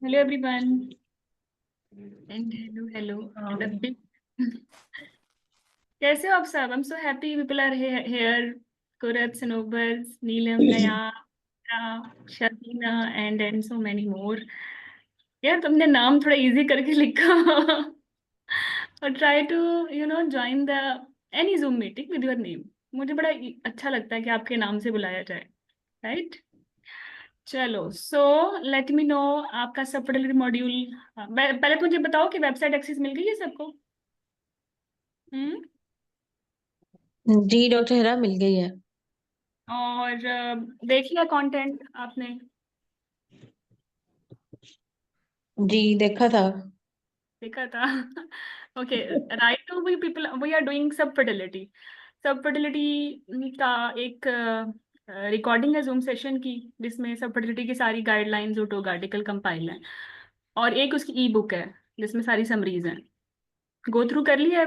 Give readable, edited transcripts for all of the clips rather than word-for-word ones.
Hello everyone and hello and कैसे हो आप सब? I'm so happy people are here. Kurat, Sanobaz, Neelam, Naya, Shazina and so many more. यार तुमने नाम थोड़ा इजी करके लिखा और try to join the any Zoom meeting with your name. मुझे बड़ा अच्छा लगता है कि आपके नाम से बुलाया जाए, राइट? चलो, सो लेट मी नो आपका सब फर्टिलिटी मॉड्यूल। पहले तो मुझे बताओ कि वेबसाइट एक्सेस मिल गई है सबको? हम्म। जी डॉक्टर हेरा मिल गई है। और देख लिया कंटेंट आपने? जी देखा था। देखा था। Okay. Right to we people we are doing subfertility. Subfertility का एक रिकॉर्डिंग है जूम सेशन की, जिसमें सब फर्टिलिटी की सारी गाइडलाइंस जो टोग आर्टिकल कंपाइल है, और एक उसकी ई बुक है जिसमें सारी समरीज हैं। गो थ्रू कर लिया है?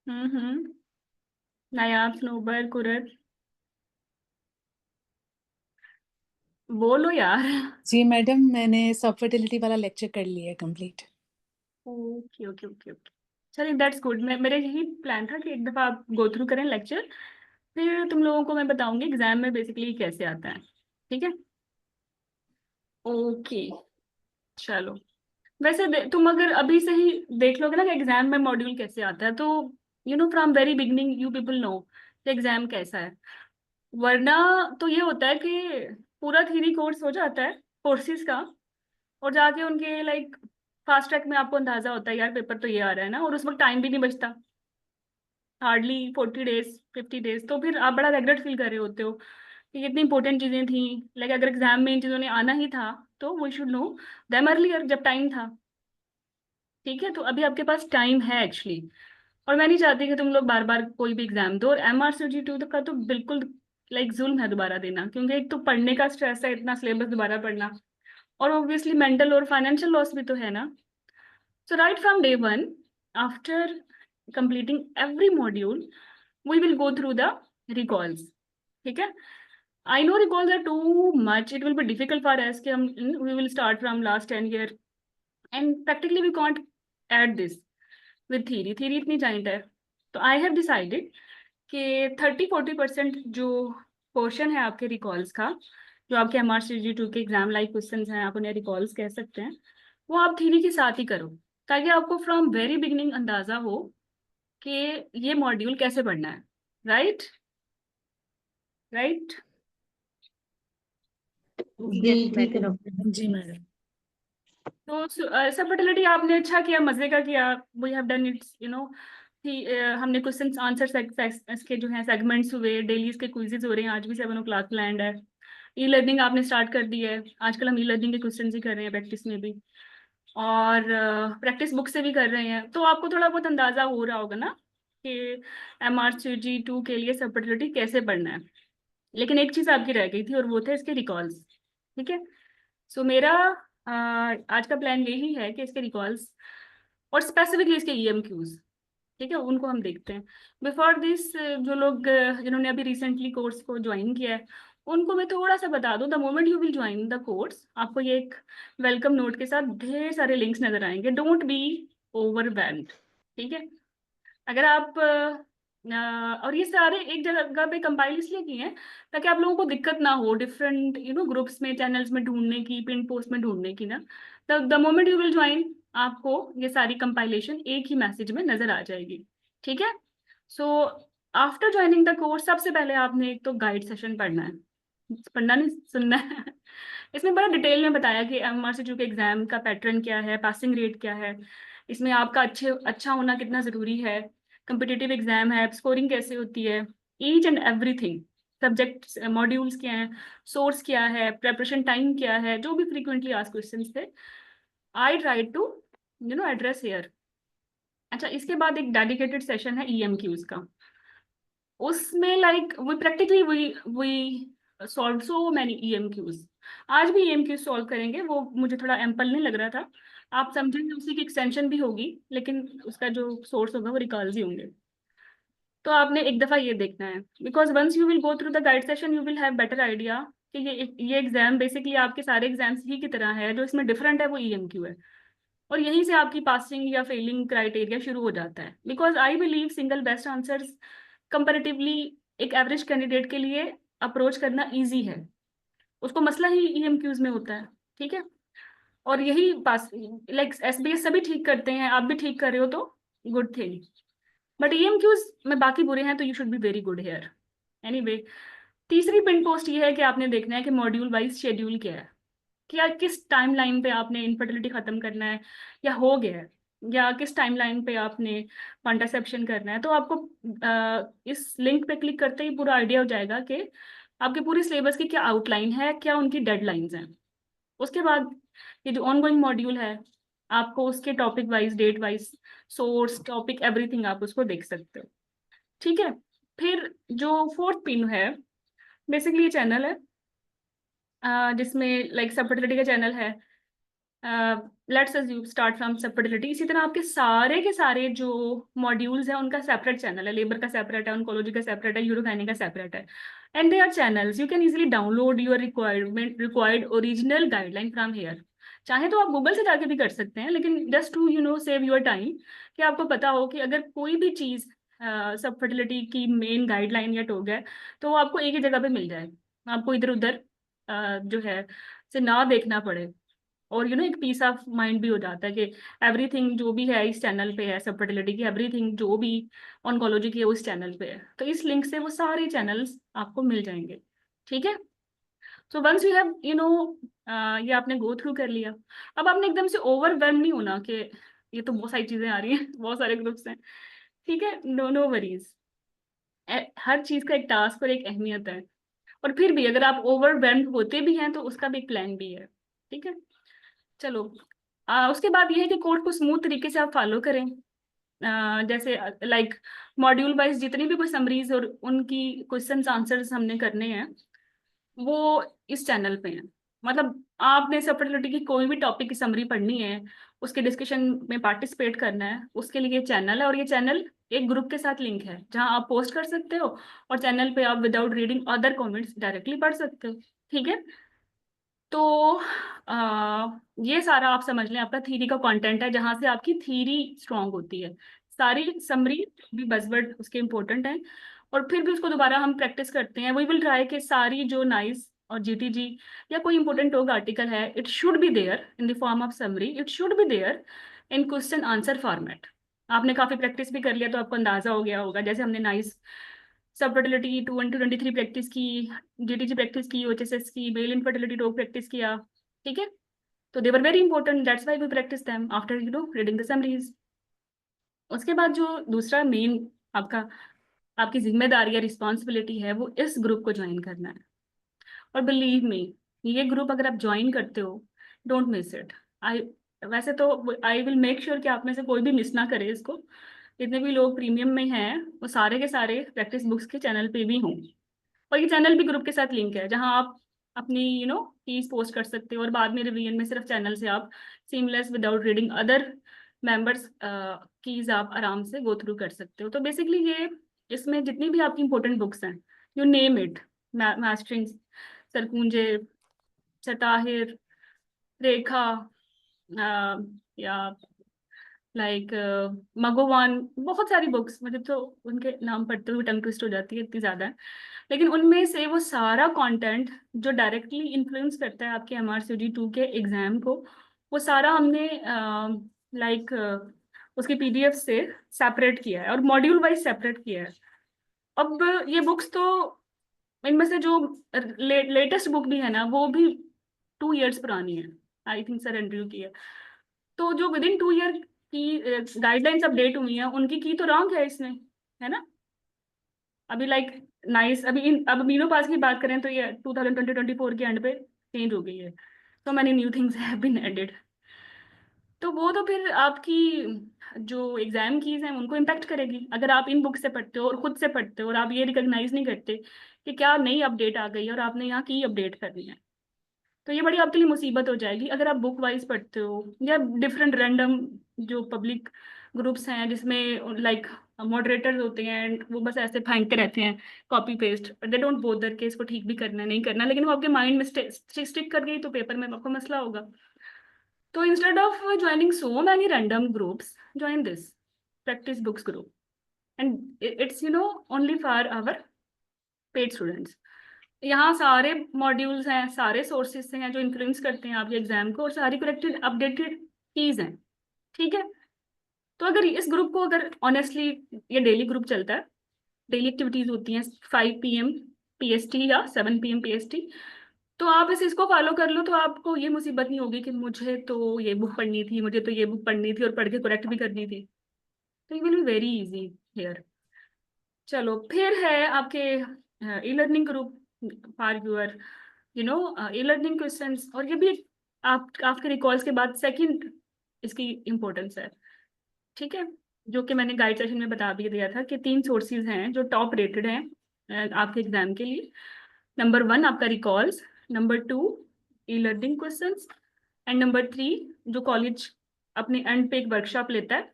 हम्म। नायाब, स्नोबर, कुरत, बोलो यार। जी मैडम, मैंने सब फर्टिलिटी वाला लेक्चर कर लिया है complete. Okay okay okay okay. चलिए, दैट्स गुड। मेरे यही प्लान था कि एक दफ़ा आप गो थ्रू करें लेक्चर, फिर तुम लोगों को मैं बताऊंगी एग्जाम में बेसिकली कैसे आता है। ठीक है? ओके। चलो, वैसे तुम अगर अभी से ही देख लोगे ना कि एग्जाम में मॉड्यूल कैसे आता है, तो from very beginning you people know कि एग्जाम कैसा है। वरना तो ये होता है कि पूरा थ्योरी कोर्स हो जाता है कोर्सेज का, और जाके उनके लाइक फास्ट ट्रैक में आपको अंदाजा होता है यार पेपर तो ये आ रहा है ना, और उस वक्त टाइम भी नहीं बचता, हार्डली 40 डेज 50 डेज। तो फिर आप बड़ा रेगरेट फील कर रहे होते हो कि इतनी इंपॉर्टेंट चीजें थी, लाइक अगर एग्जाम में इन चीजों ने आना ही था तो we should know them earlier, जब टाइम था। ठीक है? तो अभी आपके पास टाइम है एक्चुअली, और मैं नहीं चाहती कि तुम लोग बार बार कोई भी एग्जाम दो। और MRCG 2 का तो बिल्कुल लाइक जुल्म है दोबारा देना, क्योंकि एक तो पढ़ने का स्ट्रेस है, इतना सिलेबस दोबारा पढ़ना, और ऑब्वियसली मेंटल और फाइनेंशियल लॉस भी तो है ना। So right from day one, after completing every module, we will go through the recalls. ठीक है? I know recalls are too much. It will be difficult for us कि हम we will start from last 10 year, and practically we can't add this with theory. Theory इतनी giant है। तो I have decided कि 30-40% जो portion है आपके recalls का, जो आपके MRCG 2 के एग्जाम लाइक क्वेश्चन हैं, आप उन्हें रिकॉल्स कह सकते हैं, वो आप थ्योरी के साथ ही करो, ताकि आपको फ्रॉम वेरी बिगिनिंग अंदाजा हो कि ये मॉड्यूल कैसे पढ़ना है। राइट? राइट? जी ठीक है डॉक्टर। जी मैडम। तो सब फर्टिलिटी आपने अच्छा किया, मजे का किया। वी हैव डन इट्स हमने क्वेश्चन आंसर के जो है सेगमेंट्स हुए, डेलीज के क्विजेज हो रहे हैं, आज भी 7 o'clock प्लान्ड है। ई लर्निंग आपने स्टार्ट कर दी है, आजकल हम ई लर्निंग के क्वेश्चन ही कर रहे हैं प्रैक्टिस में भी, और प्रैक्टिस बुक से भी कर रहे हैं। तो आपको थोड़ा बहुत अंदाजा हो रहा होगा ना कि MRCG 2 के लिए सब फर्टिलिटी कैसे पढ़ना है। लेकिन एक चीज आपकी रह गई थी, और वो थे इसके रिकॉल्स। ठीक है? सो मेरा आज का प्लान यही है कि इसके रिकॉल्स और स्पेसिफिकली इसके EMQs, ठीक है, उनको हम देखते हैं। बिफोर दिस, जो लोग जिन्होंने अभी रिसेंटली कोर्स को ज्वाइन किया है, उनको मैं थोड़ा सा बता दूं। The moment you will join the course, आपको ये एक वेलकम नोट के साथ ढेर सारे लिंक्स नजर आएंगे। Don't be overwhelmed. ठीक है? अगर आप और ये सारे एक जगह पे कंपाइल इसलिए किए हैं ताकि आप लोगों को दिक्कत ना हो डिफरेंट ग्रुप्स में, चैनल्स में ढूंढने की, पिन पोस्ट में ढूंढने की ना। The moment you will join, आपको ये सारी कंपाइलेशन एक ही मैसेज में नजर आ जाएगी। ठीक है? So after joining the course, सबसे पहले आपने एक तो गाइड सेशन पढ़ना है, पढ़ना नहीं, सुनना है। इसमें बड़ा डिटेल में बताया कि MRCG के एग्जाम का पैटर्न क्या है, पासिंग रेट क्या है, इसमें आपका अच्छा होना कितना जरूरी है, कम्पिटिटिव एग्जाम है, स्कोरिंग कैसे होती है, each and everything, subject modules क्या हैं, सोर्स क्या है, प्रेपरेशन टाइम क्या है, जो भी फ्रीक्वेंटली आस्क्ड क्वेश्चंस थे, I try to address here. अच्छा, इसके बाद एक डेडिकेटेड सेशन है EMQs का। उसमें like we practically we solve so many EMQs। आज भी EMQs सॉल्व करेंगे, वो मुझे थोड़ा एम्पल नहीं लग रहा था, आप समझेंगे, उसी की एक्सटेंशन भी होगी, लेकिन उसका जो सोर्स होगा वो रिकॉल्स ही होंगे। तो आपने एक दफा ये देखना है, because once you will go through the guide session you will have better idea कि ये एग्जाम बेसिकली आपके सारे एग्जाम्स ही की तरह है, जो इसमें डिफरेंट है वो EMQ है, और यहीं से आपकी पासिंग या फेलिंग क्राइटेरिया शुरू हो जाता है। Because I believe single best answers comparatively एक एवरेज कैंडिडेट के लिए अप्रोच करना ईजी है, उसको मसला ही EMQs में होता है, ठीक है। और यही पास लाइक SBS सभी ठीक करते हैं, आप भी ठीक कर रहे हो तो गुड थिंग, बट EMQs में बाकी बुरे हैं तो you should be very good here. Anyway, तीसरी पिन पोस्ट ये है कि आपने देखना है कि मॉड्यूल वाइज शेड्यूल क्या है, क्या किस टाइमलाइन पे आपने इनफर्टिलिटी खत्म करना है या हो गया है, या किस टाइमलाइन पे आपने कॉन्ट्रासेप्शन करना है। तो आपको इस लिंक पे क्लिक करते ही पूरा आइडिया हो जाएगा कि आपके पूरी सिलेबस की क्या आउटलाइन है, क्या उनकी डेडलाइंस हैं। उसके बाद ये जो ऑनगोइंग मॉड्यूल है, आपको उसके topic wise, date wise, source, topic, everything आप उसको देख सकते हो, ठीक है। फिर जो फोर्थ पिन है, बेसिकली ये चैनल है जिसमें लाइक सबफर्टिलिटी का चैनल है। Let's assume start from subfertility, इसी तरह आपके सारे के सारे जो मॉड्यूल्स हैं उनका सेपरेट चैनल है, लेबर का सेपरेट है, ऑन्कोलॉजी का सेपरेट है, यूरोगाइनी का सेपरेट है, and they are channels you can easily download your required original guideline from here. चाहे तो आप गूगल से जाके भी कर सकते हैं, लेकिन just to save your time, कि आपको पता हो कि अगर कोई भी चीज़ सब फर्टिलिटी की मेन गाइडलाइन या टोग है तो वो आपको एक ही जगह पे मिल जाए, आपको इधर उधर जो है से ना देखना पड़े, और एक पीस ऑफ माइंड भी हो जाता है कि एवरीथिंग जो भी है इस चैनल पे है, सब फर्टिलिटी की एवरीथिंग जो भी ऑन्कोलॉजी की है उस चैनल पे है। तो इस लिंक से वो सारे चैनल्स आपको मिल जाएंगे, ठीक है। सो वंस यू हैव ये आपने गो थ्रू कर लिया, अब आपने एकदम से ओवरवेल्म नहीं होना कि ये तो बहुत सारी चीजें आ रही हैं, बहुत सारे ग्रुप्स हैं, ठीक है। नो वरीज, हर चीज का एक टास्क और एक अहमियत है, और फिर भी अगर आप ओवरवेल्म होते भी हैं तो उसका भी एक प्लान भी है, ठीक है। चलो, उसके बाद ये है कि कोड को स्मूथ तरीके से आप फॉलो करें। जैसे लाइक मॉड्यूल वाइज जितनी भी कोई समरीज और उनकी क्वेश्चंस आंसर्स हमने करने हैं वो इस चैनल पे हैं। मतलब आपने सबफर्टिलिटी की कोई भी टॉपिक की समरी पढ़नी है, उसके डिस्कशन में पार्टिसिपेट करना है, उसके लिए चैनल है, और ये चैनल एक ग्रुप के साथ लिंक है जहां आप पोस्ट कर सकते हो, और चैनल पे आप without reading other comments directly पढ़ सकते हो, ठीक है। तो ये सारा आप समझ लें आपका थीरी का कंटेंट है, जहां से आपकी थीरी स्ट्रांग होती है। सारी समरी भी बजवर्ड उसके इम्पोर्टेंट हैं, और फिर भी उसको दोबारा हम प्रैक्टिस करते हैं। वी विल ट्राई कि सारी जो नाइस और GTG या कोई इंपॉर्टेंट टॉक आर्टिकल है, it should be there in the form of summary, it should be there in question answer format. आपने काफी प्रैक्टिस भी कर लिया तो आपको अंदाजा हो गया होगा, जैसे हमने NICE subfertility 21 to 23 practice की, GTG प्रैक्टिस की, OHSS की, बेल इनफर्टिलिटी टॉक प्रैक्टिस किया, ठीक है। तो they were very important, that's why we practice them after reading the summaries. उसके बाद जो दूसरा मेन आपका आपकी जिम्मेदारी या रिस्पॉन्सिबिलिटी है वो इस ग्रुप को ज्वाइन करना है। और बिलीव मी, ये ग्रुप अगर आप ज्वाइन करते हो, डोंट मिस इट। आई वैसे तो आई विल मेक श्योर कि आप में से कोई भी मिस ना करे इसको। जितने भी लोग प्रीमियम में हैं वो सारे के सारे प्रैक्टिस बुक्स के चैनल पे भी हों, और ये चैनल भी ग्रुप के साथ लिंक है जहां आप अपनी कीज पोस्ट कर सकते हो, और बाद में रिवीजन में सिर्फ चैनल से आप seamless without reading other members keys आप आराम से गो थ्रू कर सकते हो। तो बेसिकली ये इसमें जितनी भी आपकी इंपॉर्टेंट बुक्स हैं, यू नेम इट, मास्टरिंग, सरकुंजे, सटाहिर, रेखा, या लाइक मगोवान, बहुत सारी बुक्स, मुझे तो उनके नाम पढ़ते हुए टंग ट्विस्ट हो जाती है, इतनी ज़्यादा है। लेकिन उनमें से वो सारा कंटेंट जो डायरेक्टली इन्फ्लुएंस करता है आपके MRCG 2 के एग्जाम को, वो सारा हमने लाइक उसके PDF से सेपरेट किया है और मॉड्यूल वाइज सेपरेट किया है। अब ये बुक्स तो इनमें से जो लेटेस्ट बुक भी है ना वो भी 2 years पुरानी है, आई थिंक सर एंड्रयू की है। तो जो विद इन 2 year की गाइडलाइंस अपडेट हुई हैं उनकी की तो रॉन्ग है इसमें, है ना। अभी लाइक नाइस अब मीनो पास की बात करें तो ये 2020-24 के एंड पे चेंज हो गई है, so many new things have been added। तो वो तो फिर आपकी जो एग्जाम कीज हैं उनको इम्पेक्ट करेगी अगर आप इन बुक से पढ़ते हो और खुद से पढ़ते हो और आप ये रिकॉग्नाइज नहीं करते कि क्या नई अपडेट आ गई है और आपने यहाँ की अपडेट करनी है। तो ये बड़ी आपके लिए मुसीबत हो जाएगी अगर आप बुक वाइज पढ़ते हो या डिफरेंट रैंडम जो पब्लिक ग्रुप्स हैं जिसमें लाइक मॉडरेटर्स होते हैं and वो बस ऐसे फेंकते रहते हैं copy paste, they don't bother के इसको ठीक भी करना है नहीं करना, लेकिन वो आपके माइंड में स्टिक कर गई तो पेपर में आपको मसला होगा। तो instead of joining so many random groups, join this practice books group and it's only for our paid students. यहाँ सारे मॉड्यूल्स हैं, सारे सोर्सेज हैं जो इन्फ्लुएंस करते हैं आपके एग्जाम को, और सारी करेक्टेड अपडेटेड कीज हैं, ठीक है। तो अगर इस ग्रुप को, अगर ऑनेस्टली ये डेली ग्रुप चलता है, डेली एक्टिविटीज होती हैं 5 PM PST या 7 PM PST, तो आप इस इसको फॉलो कर लो तो आपको ये मुसीबत नहीं होगी कि मुझे तो ये बुक पढ़नी थी, मुझे तो ये बुक पढ़नी थी और पढ़ के करेक्ट भी करनी थी। तो ये will be very easy here. चलो फिर है आपके e learning group for your e learning questions, और ये भी आपके रिकॉल्स के बाद सेकंड इसकी इम्पोर्टेंस है, ठीक है। जो कि मैंने गाइड सेशन में बता भी दिया था कि 3 सोर्सेज हैं जो टॉप रेटेड हैं आपके एग्जाम के लिए। नंबर 1 आपका recalls, number 2 E learning questions, and number 3 जो कॉलेज अपने एंड पे एक वर्कशॉप लेता है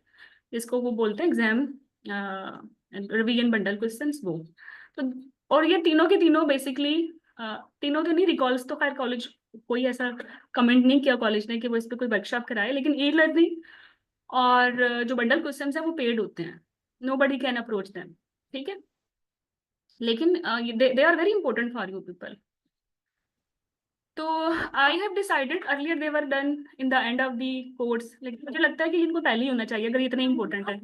जिसको वो बोलते हैं एग्जाम रिवीजन बंडल क्वेश्चंस वो। तो और ये तीनों के तीनों बेसिकली तीनों तो नहीं, रिकॉल्स तो खैर कॉलेज कोई ऐसा कमेंट नहीं किया कॉलेज ने कि वो इस पर कोई वर्कशॉप कराए, लेकिन ई लर्निंग और जो बंडल क्वेश्चंस हैं वो पेड होते हैं, नोबडी कैन अप्रोच देम, ठीक है। लेकिन they are very important for you people. तो I have decided, earlier they were done in the end of the course, लेकिन मुझे लगता है कि इनको पहले ही होना चाहिए अगर इतने इंपॉर्टेंट है।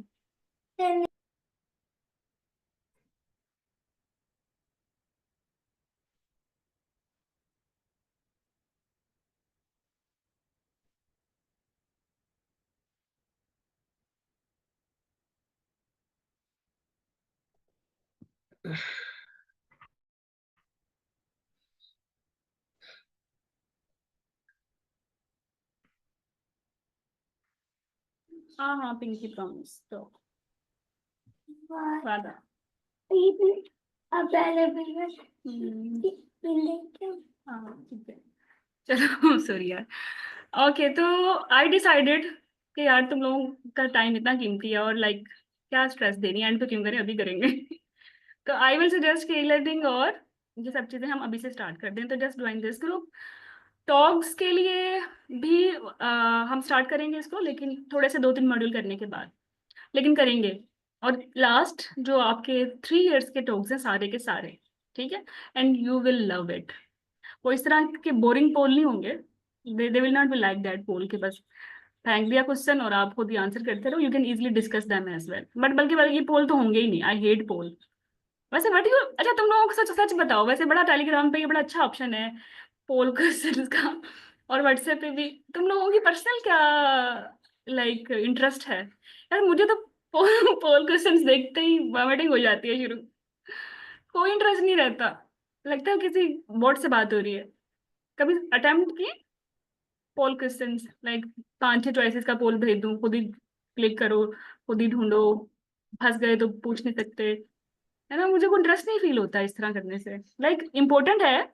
हाँ हाँ, पिंकी प्रॉमिस तो वादा। हाँ ठीक है, चलो सॉरी यार। ओके, तो आई डिसाइडेड कि यार तुम लोगों का टाइम इतना कीमती है और लाइक क्या स्ट्रेस देनी है, एंड तो क्यों करें, अभी करेंगे। तो आई विल सजेस्ट कि लर्निंग और ये सब चीज़ें हम अभी से स्टार्ट कर दें, तो just join this group. Talks के लिए भी हम स्टार्ट करेंगे इसको, लेकिन थोड़े से 2-3 मॉड्यूल करने के बाद, लेकिन करेंगे। और लास्ट जो आपके 3 इयर्स के टॉक्स हैं सारे के सारे, ठीक है, and you will love it. वो इस तरह के बोरिंग पोल नहीं होंगे, they will not be like that poll के बस फेंक दिया क्वेश्चन और आप खुद ही आंसर करते रहो, you can easily discuss them as well, but बल्कि ये पोल तो होंगे ही नहीं, आई हेट पोल। वैसे बट यू, अच्छा तुम लोगों को सच सच बताओ, वैसे बड़ा टेलीग्राम पे ये बड़ा अच्छा ऑप्शन है पोल क्वेश्चन का, और व्हाट्सएप पे भी। तुम लोगों की पर्सनल क्या लाइक इंटरेस्ट है यार, मुझे तो पोल क्वेश्चंस देखते ही वॉमिटिंग हो जाती है शुरू, कोई इंटरेस्ट नहीं रहता, लगता है किसी बोर्ड से बात हो रही है। कभी अटेम्प्ट की पोल क्वेश्चंस, लाइक 5-6 चॉइसेस का पोल भेज दूं, खुद ही क्लिक करो, खुद ही ढूंढो, फंस गए तो पूछ नहीं सकते, है ना। मुझे कोई इंटरेस्ट नहीं फील होता इस तरह करने से, लाइक इम्पोर्टेंट है,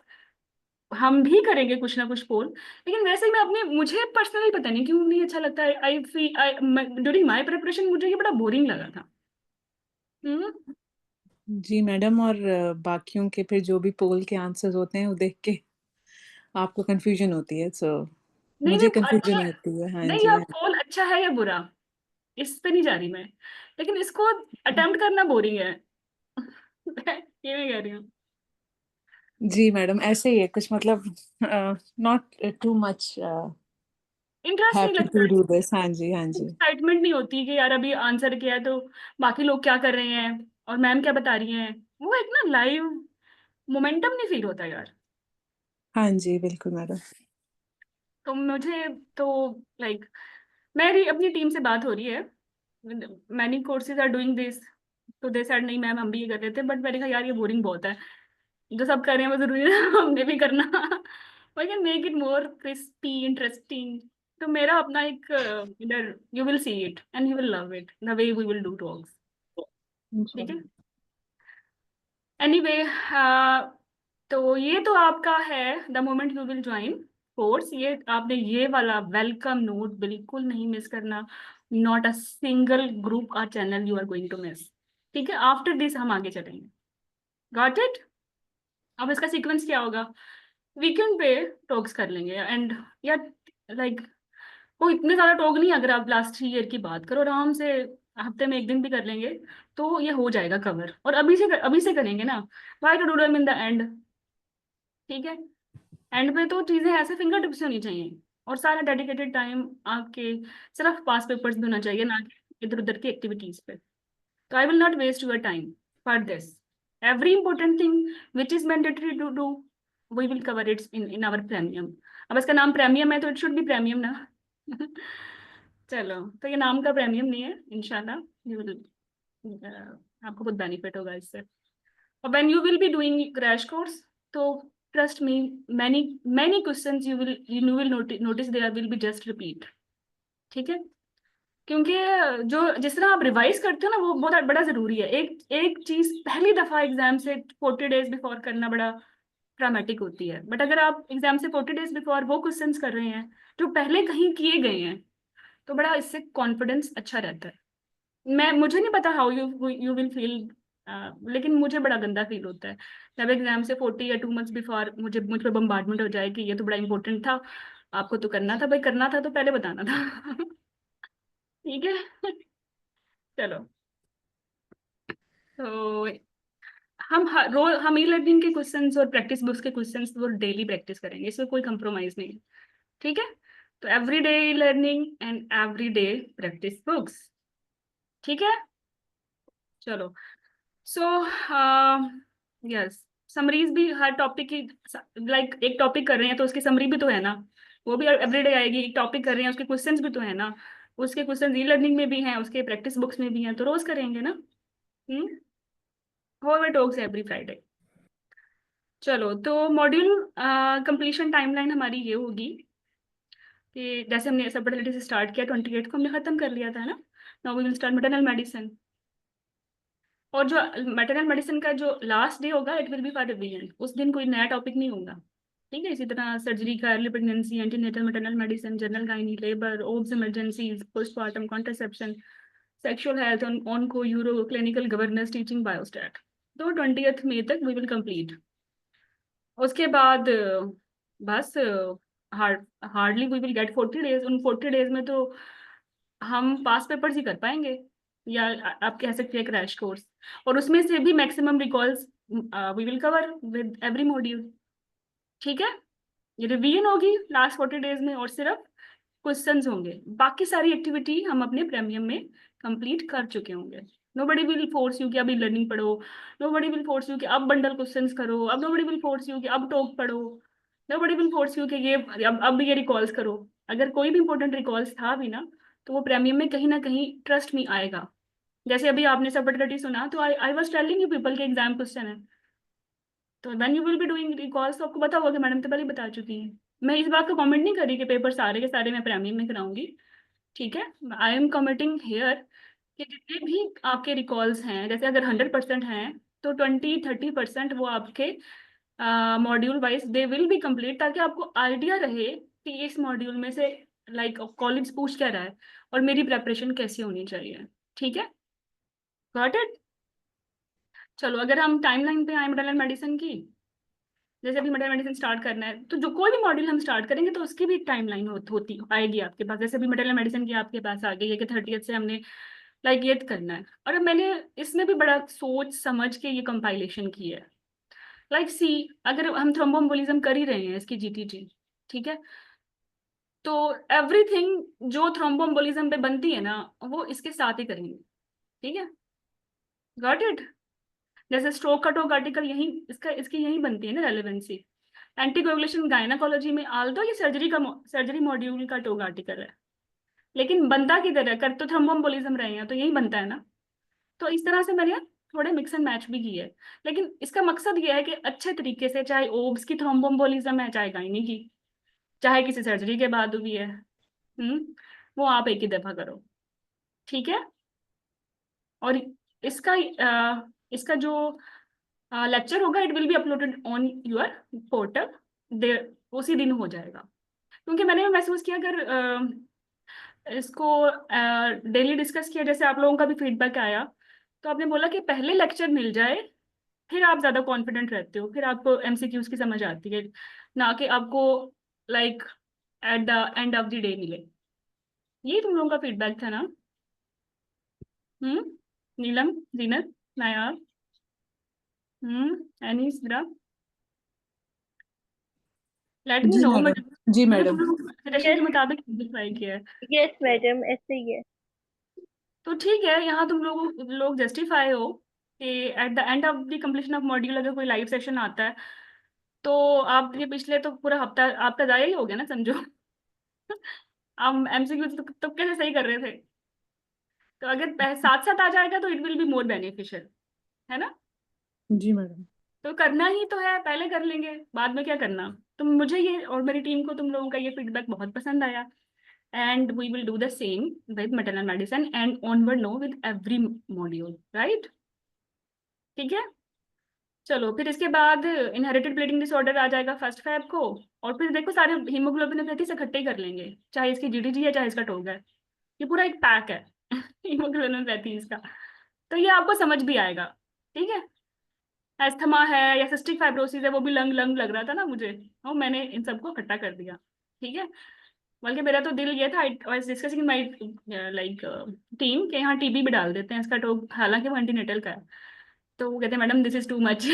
हम भी करेंगे कुछ ना कुछ पोल, लेकिन वैसे मैं अपने, मुझे पर्सनली पता नहीं क्यों नहीं अच्छा लगता है। I feel during my preparation मुझे ये बड़ा बोरिंग लगा था। जी मैडम, और बाकियों के फिर जो भी पोल के आंसर्स होते हैं वो देख के आपको कंफ्यूजन होती है, सो नहीं मुझे नहीं अच्छा, कंफ्यूजन होती है। हाँ नहीं जी, आप हाँ। पोल अच्छा है या बुरा इस पे नहीं जा रही मैं, लेकिन इसको अटेम्प्ट करना बोरिंग है। ये मैं कह रही हूँ। जी मैडम, ऐसे ही है कुछ, मतलब नॉट टू मच इंटरेस्ट नहीं हैप्पी लगता, टू डू दिस। हाँ जी, हाँ जी। एक्साइटमेंट नहीं होती कि यार अभी आंसर किया है तो बाकी लोग क्या कर रहे हैं और मैम क्या बता रही हैं, वो एक ना लाइव मोमेंटम नहीं फील होता यार। हाँ जी, बिल्कुल मैडम। तो मुझे तो लाइक मेरी अपनी टीम से बात हो रही है, many courses are doing this, तो दे सेड नहीं मैम हम भी ये कर रहे थे, बट मैंने कहा यार ये बोरिंग बहुत है, जो सब कर रहे हैं वो जरूरी है हमने भी करना। We can make it more crispy interesting. तो मेरा अपना एक इधर, you will see it and you will love it the way we will do talks, ठीक है। एनीवे तो ये तो आपका है the moment you will join course, ये आपने ये वाला वेलकम नोट बिल्कुल नहीं मिस करना, नॉट अ सिंगल ग्रुप और channel you are going to miss, ठीक है, आफ्टर दिस हम आगे चलेंगे। Got it? अब इसका सीक्वेंस क्या होगा? वीकेंड पे टॉक्स कर लेंगे एंड या लाइक वो इतने ज्यादा टॉक नहीं, अगर आप लास्ट 3 ईयर की बात करो आराम से हफ्ते में 1 दिन भी कर लेंगे तो ये हो जाएगा कवर। और अभी से करेंगे ना, why to do them in the end? ठीक है, एंड पे तो चीजें ऐसे फिंगर टिप्स होनी चाहिए और सारा डेडिकेटेड टाइम आपके सिर्फ पास पेपर्स में होना चाहिए, ना कि इधर उधर की एक्टिविटीज पे। So I will not waste your time for this. Every important thing which is mandatory to do, we will cover it in our premium. अब इसका नाम प्रीमियम है तो इट शुड बी प्रीमियम ना। चलो, तो ये नाम का प्रीमियम नहीं है, इंशाल्लाह you will आपको बहुत बेनिफिट होगा इससे। और when you will be doing crash course, तो trust me, many questions you will notice there will be just repeat. ठीक है, क्योंकि जो जिस तरह आप रिवाइज करते हो ना वो बहुत बड़ा जरूरी है। एक एक चीज पहली दफा एग्जाम से 40 डेज बिफोर करना बड़ा ड्रामेटिक होती है, बट अगर आप एग्जाम से 40 डेज बिफोर वो क्वेश्चंस कर रहे हैं जो पहले कहीं किए गए हैं तो बड़ा इससे कॉन्फिडेंस अच्छा रहता है। मुझे नहीं पता हाउ यू विल फील, लेकिन मुझे बड़ा गंदा फील होता है जब एग्जाम से 40 या 2 मंथ्स बिफोर मुझ पर बम्बार्डमेंट हो जाए कि ये तो बड़ा इंपॉर्टेंट था, आपको तो करना था भाई, करना था तो पहले बताना था। ठीक है। चलो, तो हम ई लर्निंग के क्वेश्चंस और प्रैक्टिस बुक्स के क्वेश्चंस वो डेली प्रैक्टिस करेंगे, इसमें कोई कंप्रोमाइज नहीं है। ठीक है, तो every day learning and every day practice books. ठीक है, चलो। सो यस, समरीज भी हर टॉपिक की, लाइक एक टॉपिक कर रहे हैं तो उसकी समरी भी तो है ना, वो भी एवरी डे आएगी। एक टॉपिक कर रहे हैं उसके क्वेश्चंस भी तो है ना, उसके क्वेश्चंस ई लर्निंग में भी हैं, उसके प्रैक्टिस बुक्स में भी हैं, तो रोज करेंगे ना। होवे टॉक्स एवरी फ्राइडे। चलो, तो मॉड्यूल कंप्लीशन टाइमलाइन हमारी ये होगी कि जैसे हमने सब फर्टिलिटी से स्टार्ट किया 28 को हमने खत्म कर लिया था ना। Now we will start maternal medicine, और जो मैटरनल मेडिसिन का जो लास्ट डे होगा it will be for revision, उस दिन कोई नया टॉपिक नहीं होगा। ठीक है, इसी तरह सर्जरी का, early pregnancy, antenatal maternal medicine, general gynae, labour, obs emergencies, postmortem, contraception, sexual health, onco, uro, clinical governance, teaching, biostat, तो 20th मई तक वी विल कंप्लीट। उसके बाद बस hardly we will get 40 days. उन 40 डेज में तो हम पास पेपर्स ही कर पाएंगे, या आप कह सकते हैं क्रैश कोर्स, और उसमें से भी maximum recalls we will cover with every module. ठीक है, ये रिवीजन होगी लास्ट 40 डेज में और सिर्फ क्वेश्चंस होंगे, बाकी सारी एक्टिविटी हम अपने प्रीमियम में कंप्लीट कर चुके होंगे। नोबडी विल फोर्स यू कि अभी लर्निंग पढ़ो, नोबडी विल फोर्स यू कि अब बंडल क्वेश्चंस करो, अब नोबडी विल फोर्स यू कि अब टॉक पढ़ो, नोबडी विल फोर्स यू कि ये अब ये रिकॉल्स करो। अगर कोई भी इंपॉर्टेंट रिकॉल्स था भी ना तो वो प्रीमियम में कहीं ना कहीं ट्रस्ट में आएगा। जैसे अभी आपने सबटलिटी सुना तो I was telling you people के एग्जाम क्वेश्चन है, तो when you will be doing recalls तो आपको पता होगा कि मैडम तो पहले ही बता चुकी हैं। मैं इस बात को कमेंट नहीं कर रही कि पेपर सारे के सारे मैं प्रीमियम में कराऊंगी। ठीक है, आई एम कमिटिंग हेयर कि जितने भी आपके रिकॉल्स हैं, जैसे अगर 100% हैं तो 20-30% वो आपके module wise they will be complete, ताकि आपको आइडिया रहे कि इस मॉड्यूल में से लाइक कॉलेज पूछ क्या रहा है और मेरी प्रेपरेशन कैसी होनी चाहिए। ठीक है, गॉट इट? चलो, अगर हम टाइमलाइन पे आए मेटरनल मेडिसिन की, जैसे अभी मेटरनल मेडिसिन स्टार्ट करना है तो जो कोई भी मॉड्यूल हम स्टार्ट करेंगे तो उसकी भी एक टाइमलाइन होती आएगी आपके पास। जैसे अभी मेटरनल मेडिसिन की आपके पास आ गई है कि 30th से हमने लाइक ये करना है, और अब मैंने इसमें भी बड़ा सोच समझ के ये कंपाइलेशन की है। लाइक सी, अगर हम थ्रोम्बोएम्बोलिज्म कर ही रहे हैं इसकी जीटीजी, ठीक है, तो एवरीथिंग जो थ्रोम्बोएम्बोलिज्म पे बनती है ना वो इसके साथ ही करेंगे। ठीक है, गॉट इट? जैसे स्ट्रोक का टॉक आर्टिकल यही इसकी यही बनती है ना रेलेवेंसी। एंटीकोगुलेशन गायनाकोलॉजी में आल्दो ये सर्जरी मॉड्यूल का टॉक आर्टिकल है, लेकिन बनता किधर है? कर तो थ्रोम्बोएम्बोलिज्म रहे हैं तो यही बनता है ना। तो इस तरह से मैंने थोड़े मिक्स एंड मैच भी किए, लेकिन इसका मकसद ये है कि अच्छे तरीके से, चाहे ओब्स की थ्रोम्बोएम्बोलिज्म है, चाहे गायनी की, चाहे किसी सर्जरी के बाद भी है, वो आप एक ही दफा करो। ठीक है, और इसका इसका जो लेक्चर होगा it will be uploaded on your portal, there उसी दिन हो जाएगा। क्योंकि मैंने महसूस किया अगर इसको डेली डिस्कस किया, जैसे आप लोगों का भी फीडबैक आया तो आपने बोला कि पहले लेक्चर मिल जाए, फिर आप ज्यादा कॉन्फिडेंट रहते हो, फिर आपको एमसीक्यूज की समझ आती है, ना कि आपको like at the end of the day मिले। ये तुम लोगों का फीडबैक था ना? हम्म। नीलम, जीनत, नायार, एनीस, ब्रा, लेट मी जी नो। मैडम। जी मैंने मैडम। सजेशन के यस मुताबिक ट्राई किया है। यस मैडम, ऐसे ही है। तो ठीक है, यहाँ तुम लोग जस्टिफाई हो कि at the end of the completion of module अगर कोई लाइव सेशन आता है, तो आप ये पिछले तो पूरा हफ्ता आपका जाया ही हो गया ना, समझो। हम एमसीक्यू तो कैसे सही कर रहे थे? तो अगर साथ साथ आ जाएगा तो it will be more beneficial, है ना? जी मैडम। तो करना ही तो है, पहले कर लेंगे, बाद में क्या करना। तो मुझे ये और मेरी टीम को तुम लोगों का ये फीडबैक बहुत पसंद आया, and we will do the same with maternal medicine and onward no with every module, right? ठीक है। चलो, फिर इसके बाद इनहेरिटेड ब्लीडिंग डिसऑर्डर आ जाएगा 1 फेब को। और फिर देखो सारे हीमोग्लोबिनोपैथीज इकट्ठे ही कर लेंगे, चाहे इसकी जीडीजी है चाहे इसका टोग है, ये पूरा एक पैक है हीमोग्लोबिनोपैथीज का। तो ये आपको समझ भी आएगा, ठीक है। एस्थमा है या सिस्टिक फाइब्रोसिस है, वो भी लंग लंग लग रहा था ना मुझे, और मैंने इन सबको इकट्ठा कर दिया, ठीक है। बल्कि मेरा तो दिल ये था, I was discussing my like team के यहाँ टीबी भी डाल देते हैं इसका टोग, हालांकि वो एंटीनेटल का है। तो वो कहते हैं madam this is too much,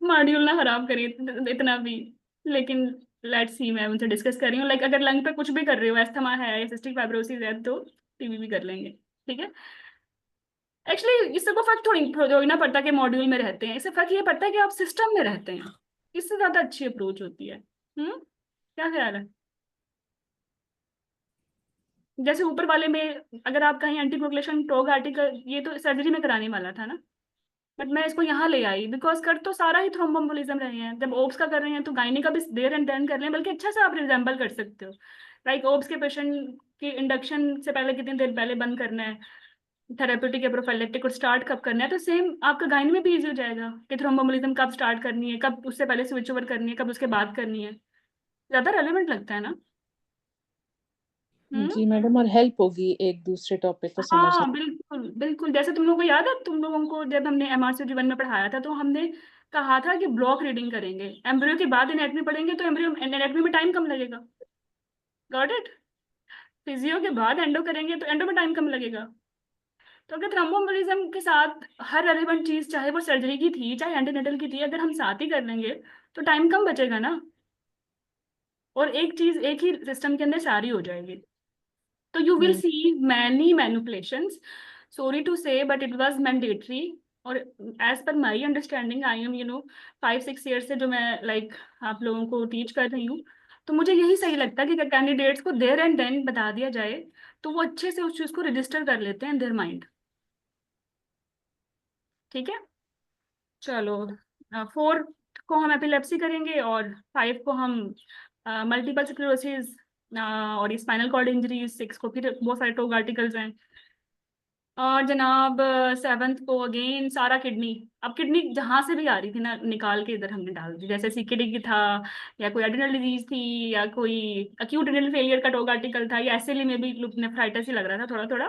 module ना खराब करिए इतना भी। लेकिन लेट्स सी, मैं उनसे डिस्कस कर रही हूँ, लाइक अगर लंग पे कुछ भी कर रहे हो, एस्थमा है, सिस्टिक फाइब्रोसिस है, तो टीबी भी कर लेंगे, ठीक है। एक्चुअली इससे को फर्क थोड़ी ना पड़ता कि मॉड्यूल में रहते हैं, इससे फर्क ये पड़ता है कि आप सिस्टम में रहते हैं, इससे ज्यादा अच्छी अप्रोच होती है। क्या ख्याल है? जैसे ऊपर वाले में अगर आप कहीं एंटीकोगुलेशन टोग आर्टिकल, ये तो सर्जरी में कराने वाला था ना, बट मैं इसको यहाँ ले आई बिकॉज कर तो सारा ही थ्रोम्बोम्बोलिज्म रहे हैं। जब ओब्स का कर रहे हैं तो गायनी का भी देर एंड देन कर रहे हैं, बल्कि अच्छा से आप रिजेंबल कर सकते हो। लाइक ओब्स के पेशेंट की इंडक्शन से पहले कितनी देर पहले बंद करना है, थेरेप्यूटिक या प्रोफाइलेक्टिक और स्टार्ट कब करना है, तो सेम आपका गायनी में भी इजी हो जाएगा कि थ्रोम्बोम्बोलिज्म कब स्टार्ट करनी है, कब उससे पहले स्विच ओवर करनी है, कब उसके बाद करनी है। ज्यादा रेलेवेंट लगता है ना? हम्म। जी मैडम, और हेल्प होगी एक दूसरे टॉपिक को समझने। हाँ बिल्कुल बिल्कुल, जैसे तुम लोगों को याद है, तुम लोगों को जब हमने MRC-1 में पढ़ाया था, तो हमने कहा था कि ब्लॉक रीडिंग करेंगे, एम्ब्रियो के बाद एनेटमी पढ़ेंगे, तो एम्ब्रियो एनेटमी में टाइम कम लगेगा। Got it? फिजियो के बाद एंडो करेंगे तो एंडो में टाइम कम लगेगा। तो अगर थ्रोम्बोम्बोलिज्म के साथ हर रेलेवेंट चीज, चाहे वो सर्जरी की थी चाहे एंटीनेटल की थी, अगर हम साथ ही कर लेंगे तो टाइम कम बचेगा ना, और एक चीज एक ही सिस्टम के अंदर सारी हो जाएगी। तो you will see many manipulations. Sorry to say, but it was mandatory. और as per my understanding, I am 5-6 years से जो मैं आप लोगों को टीच कर रही हूँ, तो मुझे यही सही लगता है कि कैंडिडेट्स को देयर एंड देन बता दिया जाए, तो वो अच्छे से उस चीज को रजिस्टर कर लेते हैं इन देयर माइंड, ठीक है। चलो, 4 को हम एपिलेप्सी करेंगे और 5 को हम मल्टीपल स्क्लेरोसिस और ये स्पाइनल कॉर्ड इंजरी, 6 को फिर बहुत सारे टोग आर्टिकल्स हैं। और जनाब 7th को अगेन सारा किडनी। अब किडनी जहां से भी आ रही थी ना, निकाल के इधर हमने डाल दी, जैसे सीकेडी की था, या कोई एडिनल डिजीज थी, या कोई अक्यूट रिनल फेलियर का टोग आर्टिकल था, या एसएलई में भी नेफ्राइटिस ही लग रहा था थोड़ा थोड़ा,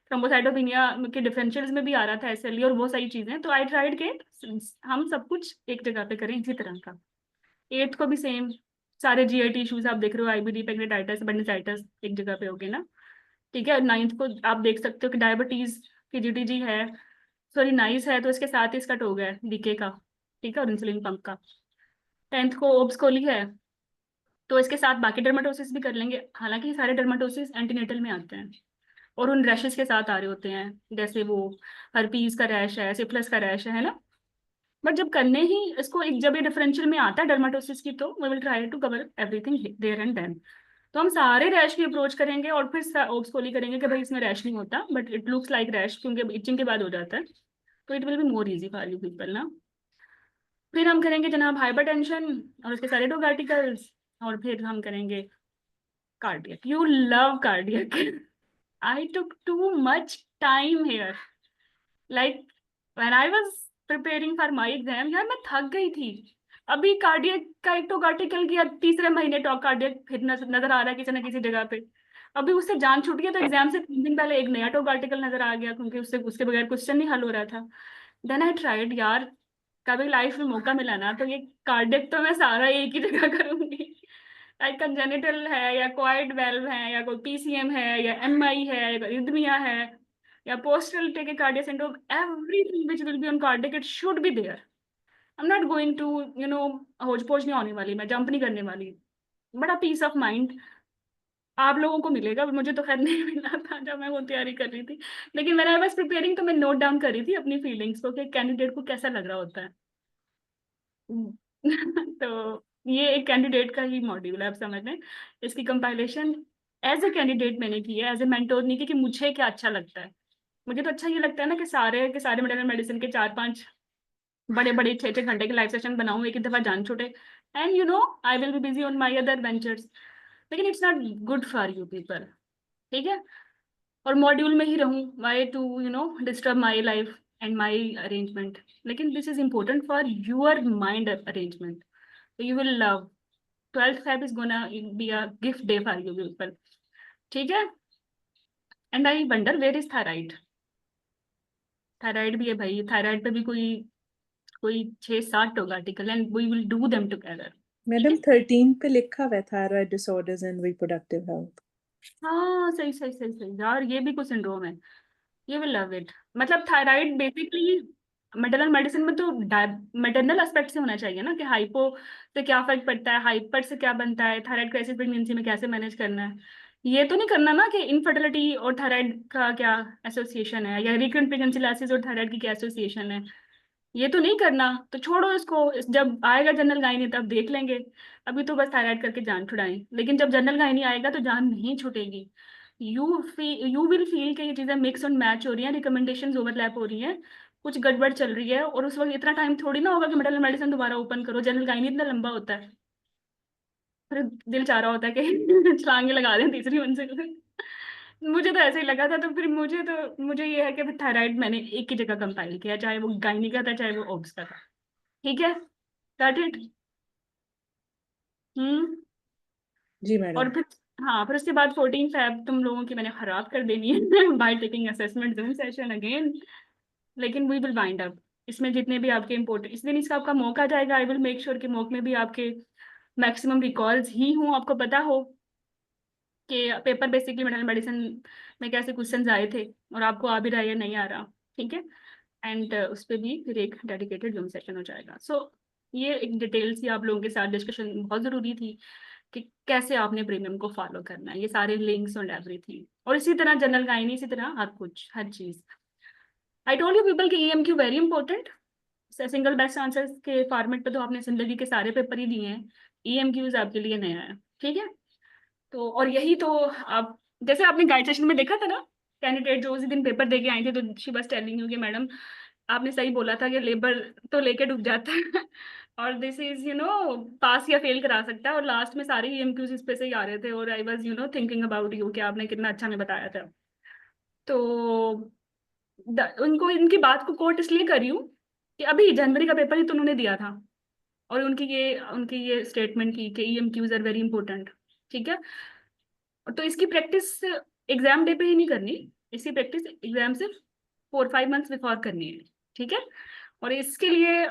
थ्रोम्बोसाइटोपिनिया के डिफरेंशियल्स में भी आ रहा था एसएलई, और बहुत सारी चीजें। तो आई ट्राइड के हम सब कुछ एक जगह पे करें इसी तरह का। 8th को भी सेम, सारे जीआईटी इश्यूज आप देख रहे हो, आईबीडी, पेंक्रेटाइटिस, अपेंडिसाइटिस एक जगह पे हो गए ना, ठीक है। 9th को आप देख सकते हो कि डायबिटीज की जीटीजी है, सॉरी नाइस है, तो इसके साथ ही इसका टोग है डीके का, ठीक है, और इंसुलिन पंप का। 10th को ओब्स कोली है, तो इसके साथ बाकी डर्माटोसिस भी कर लेंगे, हालांकि ये सारे डर्माटोसिस एंटीनेटल में आते हैं और उन रैशेस के साथ आ रहे होते हैं, जैसे वो हर्पीज का रैश है, सिफिलिस का रैश है ना। बट जब करने ही इसको एक, जब ये डिफरेंशियल में आता है डर्माटोसिस की, तो we will try to cover everything there and then. तो हम सारे रैश की अप्रोच करेंगे और फिर ओब्स कोली करेंगे कि भाई इसमें रैश नहीं होता, but it looks like rash, क्योंकि इचिंग के बाद हो जाता है, तो it will be more easy for you people ना। फिर हम करेंगे जनाब हाइपरटेंशन और उसके सारे टोग आर्टिकल्स, और फिर हम करेंगे cardiac. You love cardiac. I took too much time here, like when I was preparing for my exam, यार मैं थक गई थी। अभी कार्डियक का एक टोग आर्टिकल किया, तीसरे महीने टॉक कार्डियक फिर नजर आ रहा है किसी न किसी जगह पे। अभी उससे जान छूट गया तो एग्जाम से 3 दिन पहले एक नया टॉप आर्टिकल नजर आ गया, क्योंकि उससे उसके बगैर क्वेश्चन नहीं हल हो रहा था। देन आई ट्राइड यार, कभी लाइफ में मौका मिला ना तो ये कार्डियक तो मैं सारा एक ही जगह करूंगी। लाइक कंजेनिटल है या क्वाइड वेल्व है या कोई पीसीएम है या एमआई है या रिदमिया है या postural tachycardia syndrome, everything which will be on cardiac it should be there. I am not going to hotchpotch नहीं होने वाली, मैं जंप नहीं करने वाली। बड़ा पीस ऑफ माइंड आप लोगों को मिलेगा, मुझे तो खैर नहीं मिला था जब मैं वो तैयारी कर रही थी। लेकिन मैंने आई वाज प्रिपेयरिंग तो मैं नोट डाउन कर रही थी अपनी फीलिंग्स को कि कैंडिडेट को कैसा लग रहा होता है। तो ये एक कैंडिडेट का ही मॉड्यूल है, आप समझ लें। इसकी कंपाइलेशन एज ए कैंडिडेट मैंने की है, एज ए मेंटोर नहीं की कि मुझे क्या अच्छा लगता है। मुझे तो अच्छा ये लगता है ना कि सारे के सारे मेडिकल मेडिसिन के 4-5 बड़े बड़े 6-6 घंटे के लाइव सेशन बनाऊं, एक ही दफा जान छूटे, and I will be busy on my other ventures. लेकिन it's not good for you people, ठीक है। और मॉड्यूल में ही रहूं, why to disturb my life and my arrangement. लेकिन this is important for your mind arrangement, you will love 12th Feb is gonna be a gift day for you people, ठीक है। And I wonder where is thyroid. Thyroid भी है भाई, thyroid पे भी कोई कोई 6-7 top article and we will do them together. Madam 13 पे लिखा हुआ है thyroid disorders and reproductive health. हाँ सही सही सही सही यार, ये भी कुछ सिंड्रोम है, ये विल लव इट। मतलब थायराइड बेसिकली मेटरनल मेडिसिन में तो मेटरनल एस्पेक्ट से होना चाहिए ना, कि हाइपो से क्या फर्क पड़ता है, हाइपर से क्या बनता है, थायराइड क्राइसिस प्रेगनेंसी में कैसे मैनेज करना है। ये तो नहीं करना ना कि इनफर्टिलिटी और थायराइड का क्या एसोसिएशन है, या रिकरेंट प्रेगनेंसी लाइसिस और थायराइड की क्या एसोसिएशन है। ये तो नहीं करना, तो छोड़ो इसको, जब आएगा जनरल गायनी तब देख लेंगे। अभी तो बस थायराइड करके जान छुड़ाएं, लेकिन जब जनरल गायनी आएगा तो जान नहीं छूटेगी। यू विल फील कि ये चीजें मिक्स और मैच हो रही हैं, रिकमेंडेशंस ओवरलैप हो रही हैं, कुछ गड़बड़ चल रही है। और उस वक्त इतना टाइम थोड़ी ना होगा कि मेडिकल मेडिसिन दोबारा ओपन करो, जनरल गायनी इतना लंबा होता है। फिर दिल चाह रहा होता है कि छलांगे लगा दें तीसरी मंजिल पे। मुझे तो ऐसे ही लगा था, तो फिर मुझे ये है कि फिर थायराइड मैंने एक ही जगह कंपाइल किया, चाहे वो गायनी का था चाहे वो ओब्स का था, ठीक है। Got it. हम्म। जी और मैडम। फिर हाँ, फिर उसके बाद 14 Feb तुम लोगों की मैंने खराब कर देनी है by taking assessment zoom session again. लेकिन वी विल वाइंड अप इसमें जितने भी आपके इम्पोर्टेंट, इस दिन इसका आपका मॉक आ जाएगा। आई विल मेक श्योर कि मॉक में भी आपके मैक्सिमम रिकॉल्स ही हों, आपको पता हो कि पेपर बेसिकली मेडिकल मेडिसिन में कैसे क्वेश्चंस आए थे और आपको आ भी रहा है या नहीं आ रहा, ठीक है। एंड उस पर भी फिर एक डेडिकेटेड जूम सेशन हो जाएगा। सो ये एक डिटेल सी आप लोगों के साथ डिस्कशन बहुत ज़रूरी थी कि कैसे आपने प्रीमियम को फॉलो करना है, ये सारे लिंक्स और एवरीथिंग। और इसी तरह जनरल गाइनी, इसी तरह हर कुछ हर चीज़। आई टोल्ड यू पीपल कि EMQ very important. Single best answers के फॉर्मेट पे तो आपने जिंदगी के सारे पेपर ही दिए हैं, EMQs आपके लिए नया है, ठीक है। तो और यही तो आप जैसे आपने गाइड सेशन में देखा था ना, कैंडिडेट जो उसी दिन पेपर दे के आई थी, तो शी वाज टेलिंग यू कि मैडम आपने सही बोला था कि लेबर तो लेके डूब जाता है और दिस इज पास या फेल करा सकता है। और लास्ट में सारे EMQs इस पे से ही आ रहे थे, और I was thinking about you कि आपने कितना अच्छा हमें बताया था। तो उनको इनकी बात को कोट इसलिए करी हूँ कि अभी जनवरी का पेपर ही तो उन्होंने दिया था, और उनकी ये स्टेटमेंट की कि EMQs आर वेरी इंपॉर्टेंट, ठीक है। तो इसकी प्रैक्टिस एग्जाम डे पे ही नहीं करनी, इसकी प्रैक्टिस एग्जाम से 4-5 मंथ्स बिफोर करनी है, ठीक है। और इसके लिए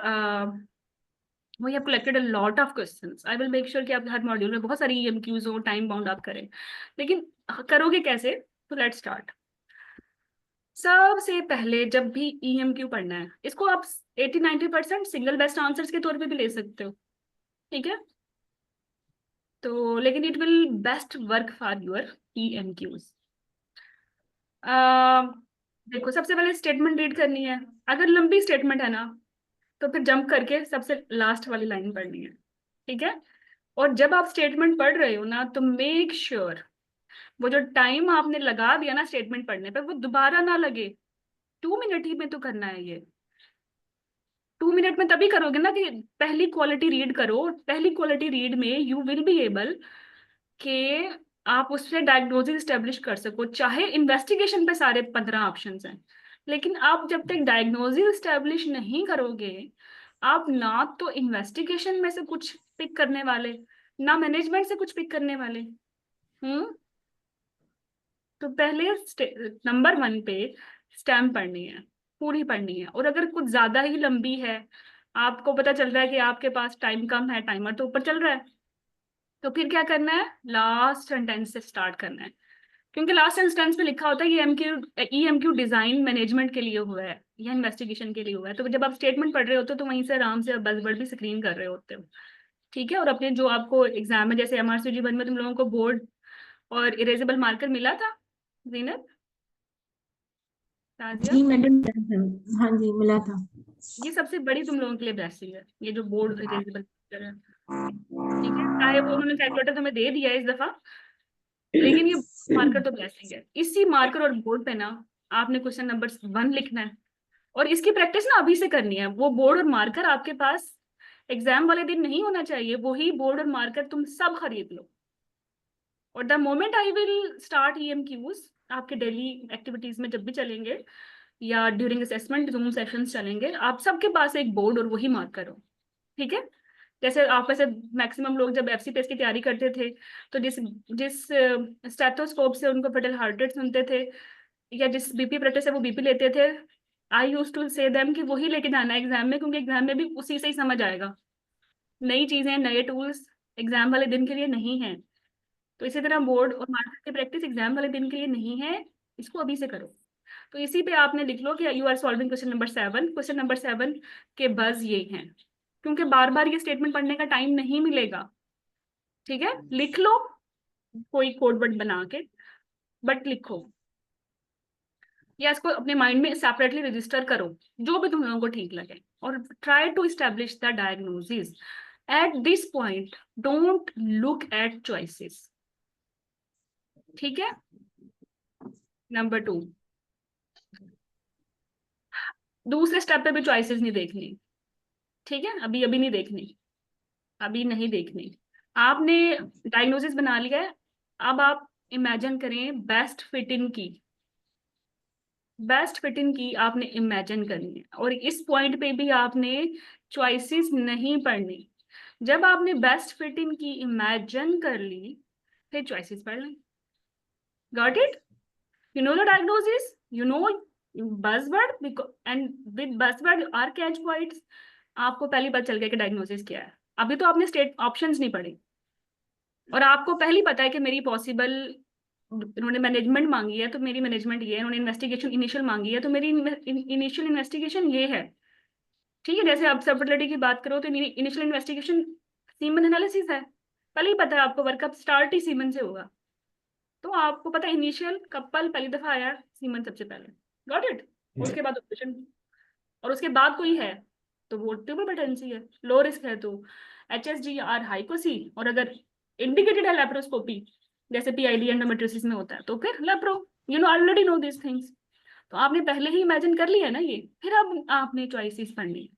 we have collected a lot of questions. I will make sure कि आप हर मॉड्यूल में बहुत सारी EMQs हो, टाइम बाउंड आप करें। लेकिन करोगे कैसे, तो लेट्स स्टार्ट। सबसे पहले जब भी EMQ पढ़ना है, इसको आप 80-90% सिंगल बेस्ट आंसर्स के तौर पे भी ले सकते हो, ठीक है। तो लेकिन it will best work for your EMQs। देखो, सबसे पहले स्टेटमेंट रीड करनी है। अगर लंबी स्टेटमेंट है ना तो फिर जंप करके सबसे लास्ट वाली लाइन पढ़नी है, ठीक है। और जब आप स्टेटमेंट पढ़ रहे हो ना तो मेक श्योर वो जो टाइम आपने लगा दिया ना स्टेटमेंट पढ़ने पे वो दोबारा ना लगे। 2 मिनट ही में तो करना है ये। 2 मिनट में तभी करोगे ना कि पहली क्वालिटी रीड करो। पहली क्वालिटी रीड में यू विल बी एबल कि आप उससे डायग्नोसिस स्टेब्लिश कर सको। चाहे इन्वेस्टिगेशन पे सारे 15 ऑप्शंस हैं, लेकिन आप जब तक डायग्नोसिस स्टेब्लिश नहीं करोगे, आप ना तो इन्वेस्टिगेशन में से कुछ पिक करने वाले, ना मैनेजमेंट से कुछ पिक करने वाले। तो पहले नंबर 1 पे स्टेम पढ़नी है, पूरी पढ़नी है। और अगर कुछ ज्यादा ही लंबी है, आपको पता चल रहा है कि आपके पास टाइम कम है, टाइमर तो ऊपर चल रहा है, तो फिर क्या करना है, लास्ट सेंटेंस से स्टार्ट करना है। क्योंकि लास्ट सेंटेंस पे लिखा होता है ये EMQ डिजाइन मैनेजमेंट के लिए हुआ है या इन्वेस्टिगेशन के लिए हुआ है। तो जब आप स्टेटमेंट पढ़ रहे होते हो तो वहीं से आराम से बज़वर्ड भी स्क्रीन कर रहे होते हो, ठीक है। और अपने जो आपको एग्जाम में, जैसे MRCG 1 में तुम लोगों को बोर्ड और इरेजेबल मार्कर मिला था, जीनत, ताजिया, जी मैडम, हाँ जी मिला था। ये सबसे बड़ी तुम लोगों के लिए ब्लेसिंग है, ये जो बोर्ड इरेजेबल मार्कर है, ठीक है। चाहे वो उन्होंने कैलकुलेटर तुम्हें दे दिया है इस दफा, लेकिन ये मार्कर तो ब्लेसिंग है। इसी मार्कर और बोर्ड पे ना आपने क्वेश्चन नंबर 1 लिखना है, और इसकी प्रैक्टिस ना अभी से करनी है। वो बोर्ड और मार्कर आपके पास एग्जाम वाले दिन नहीं होना चाहिए, वही बोर्ड और मार्कर तुम सब खरीद लो। और the moment I will start EMQs आपके डेली एक्टिविटीज में जब भी चलेंगे या ड्यूरिंग असेसमेंट जूम सेशंस चलेंगे, आप सबके पास एक बोर्ड और वही मार्कर हो, ठीक है। जैसे आप में से मैक्सिमम लोग जब FCPS की तैयारी करते थे तो जिस जिस स्टेथोस्कोप से उनको फेटल हार्ट रेट सुनते थे या जिस BP प्रैक्टिस से वो BP लेते थे, आई यूज टू से देम कि वही लेके जाना है एग्जाम में, क्योंकि एग्जाम में भी उसी से ही समझ आएगा। नई चीजें, नए टूल्स एग्जाम वाले दिन के लिए नहीं है। तो इसी तरह बोर्ड और मार्कर की प्रैक्टिस एग्जाम वाले दिन के लिए नहीं है, इसको अभी से करो। तो इसी पे आपने लिख लो कि you are solving question number 7। Question number 7 के बज ये हैं, क्योंकि बार बार ये स्टेटमेंट पढ़ने का टाइम नहीं मिलेगा, ठीक है। लिख लो कोई कोड वर्ड बना के, बट लिखो या इसको अपने माइंड में सेपरेटली रजिस्टर करो, जो भी तुम लोगों को ठीक लगे, और try to establish the diagnosis. At this point don't look at choices, ठीक है। नंबर 2, दूसरे स्टेप पे भी चॉइसेस नहीं देखनी, ठीक है। अभी अभी नहीं देखनी, अभी नहीं देखनी। आपने डायग्नोसिस बना लिया है, अब आप इमेजिन करें बेस्ट फिट इन की आपने इमेजिन करनी है। और इस पॉइंट पे भी आपने चॉइसेस नहीं पढ़नी। जब आपने बेस्ट फिट इन की इमेजिन कर ली, फिर चॉइसेस पढ़ लें। Got it? You know the diagnosis, you know buzzword, and with buzzword are catch points, आपको पहली बात चल गया कि डायग्नोसिस क्या है। अभी तो आपने स्टेट ऑप्शंस नहीं पढ़े, और आपको पहले पता है कि मेरी पॉसिबल, इन्होंने मैनेजमेंट मांगी है तो मेरी मैनेजमेंट ये है, इन्होंने इन्वेस्टिगेशन इनिशियल मांगी है तो मेरी इनिशियल इन्वेस्टिगेशन ये है, ठीक है। जैसे आप सबफर्टिलिटी की बात करो तो इनिशियल इन्वेस्टिगेशन सीमन एनालिसिस है, पहले ही पता है आपको, वर्कअप स्टार्ट ही सीमन से होगा। तो आपको पता है इनिशियल कपल पहली दफा आया सीमन सबसे पहले, गॉट इट। उसके बाद ऑपरेशन, और उसके बाद कोई है तो वो ट्यूबल पेटेंसी है, लो रिस्क है तो HSG/R हाइकोसी, और अगर इंडिकेटेड है लेप्रोस्कोपी जैसे PID एंडोमेट्रियोसिस में होता है तो फिर lapro. You know already know this things, तो आपने पहले ही इमेजिन कर लिया ना ये। फिर अब आपने चॉइसेस पढ़नी है,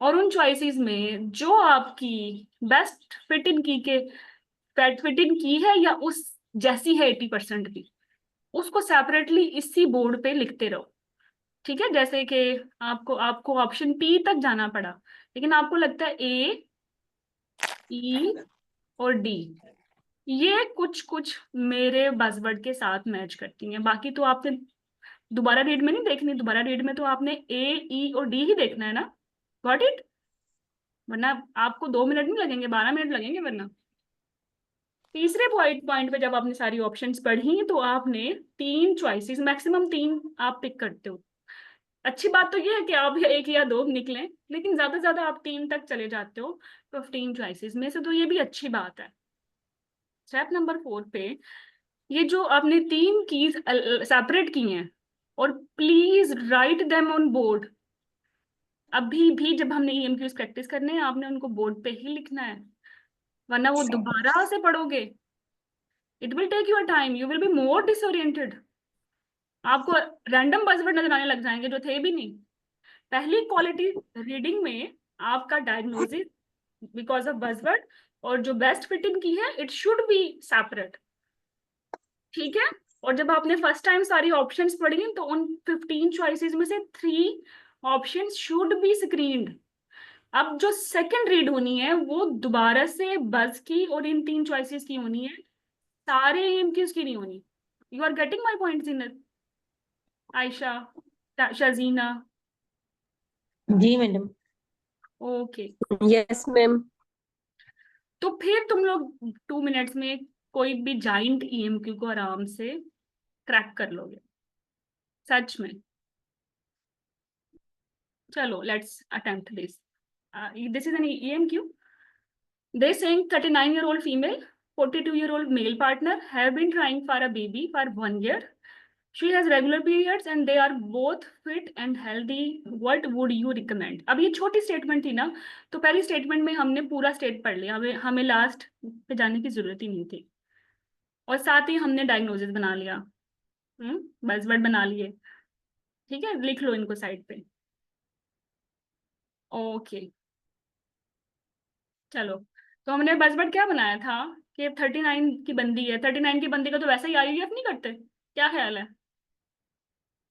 और उन चॉइसेस में जो आपकी बेस्ट फिट इन की के फिट इन की है या उस जैसी है 80% की, उसको सेपरेटली इसी बोर्ड पे लिखते रहो, ठीक है। जैसे कि आपको ऑप्शन P तक जाना पड़ा, लेकिन आपको लगता है A, E और D ये कुछ कुछ मेरे बज़वर्ड के साथ मैच करती हैं। बाकी तो आपने दोबारा रीड में नहीं देखनी, दोबारा रीड में तो आपने A, E और D ही देखना है ना, गॉट इट। वरना आपको 2 मिनट नहीं लगेंगे, 12 मिनट लगेंगे वरना। तीसरे पॉइंट पे जब आपने सारी ऑप्शंस पढ़ी तो आपने 3 चॉइसेस, मैक्सिमम 3 आप पिक करते हो। अच्छी बात तो ये है कि आप 1 या 2 निकलें, लेकिन ज्यादा से ज्यादा आप 3 तक चले जाते हो 15 चॉइसेस में से, तो ये भी अच्छी बात है। स्टेप नंबर 4 पे ये जो आपने 3 कीज सेपरेट की हैं, और please write them on board. अभी भी जब हमने EMQs प्रैक्टिस करने हैं आपने उनको बोर्ड पे ही लिखना है, वरना वो दोबारा से पढ़ोगे, it will take your time, you will be more disoriented. आपको रैंडम बज़वर्ड नजर आने लग जाएंगे जो थे भी नहीं। पहली क्वालिटी रीडिंग में आपका डायग्नोसिस बिकॉज ऑफ बज़वर्ड, और जो बेस्ट फिटिंग की है इट शुड बी सेपरेट, ठीक है। और जब आपने फर्स्ट टाइम सारी ऑप्शंस पढ़ी तो उन 15 चॉइसेस में से 3 ऑप्शंस शुड बी स्क्रीन्ड। अब जो सेकंड रीड होनी है वो दोबारा से बज की और इन 3 चॉइसेस की होनी है, सारे EMQs की नहीं होनी। You are getting my point, Zinat? Aisha, Shazina. Ji madam. Okay, yes ma'am. तो फिर तुम लोग 2 मिनट्स में कोई भी जाइंट ईएमक्यू को आराम से क्रैक कर लोगे, सच में। चलो, let's attempt this. This is an EMQ. They saying 39-year-old female, 42-year-old male partner have been trying for a baby for 1 year. She has regular periods and they are both fit and healthy. What would you recommend? अब ये छोटी statement थी ना, तो पहली statement में हमने पूरा स्टेट पढ़ लिया, हमें हमें लास्ट पे जाने की जरूरत ही नहीं थी, और साथ ही हमने डायग्नोसिस बना लिया, बज़वर्ड बना लिए। ठीक है, लिख लो इनको साइड पे। ओके, चलो, तो हमने बज़वर्ड क्या बनाया था कि 39 की बंदी है। 39 की बंदी का तो वैसे ही IVF नहीं करते, क्या ख्याल है?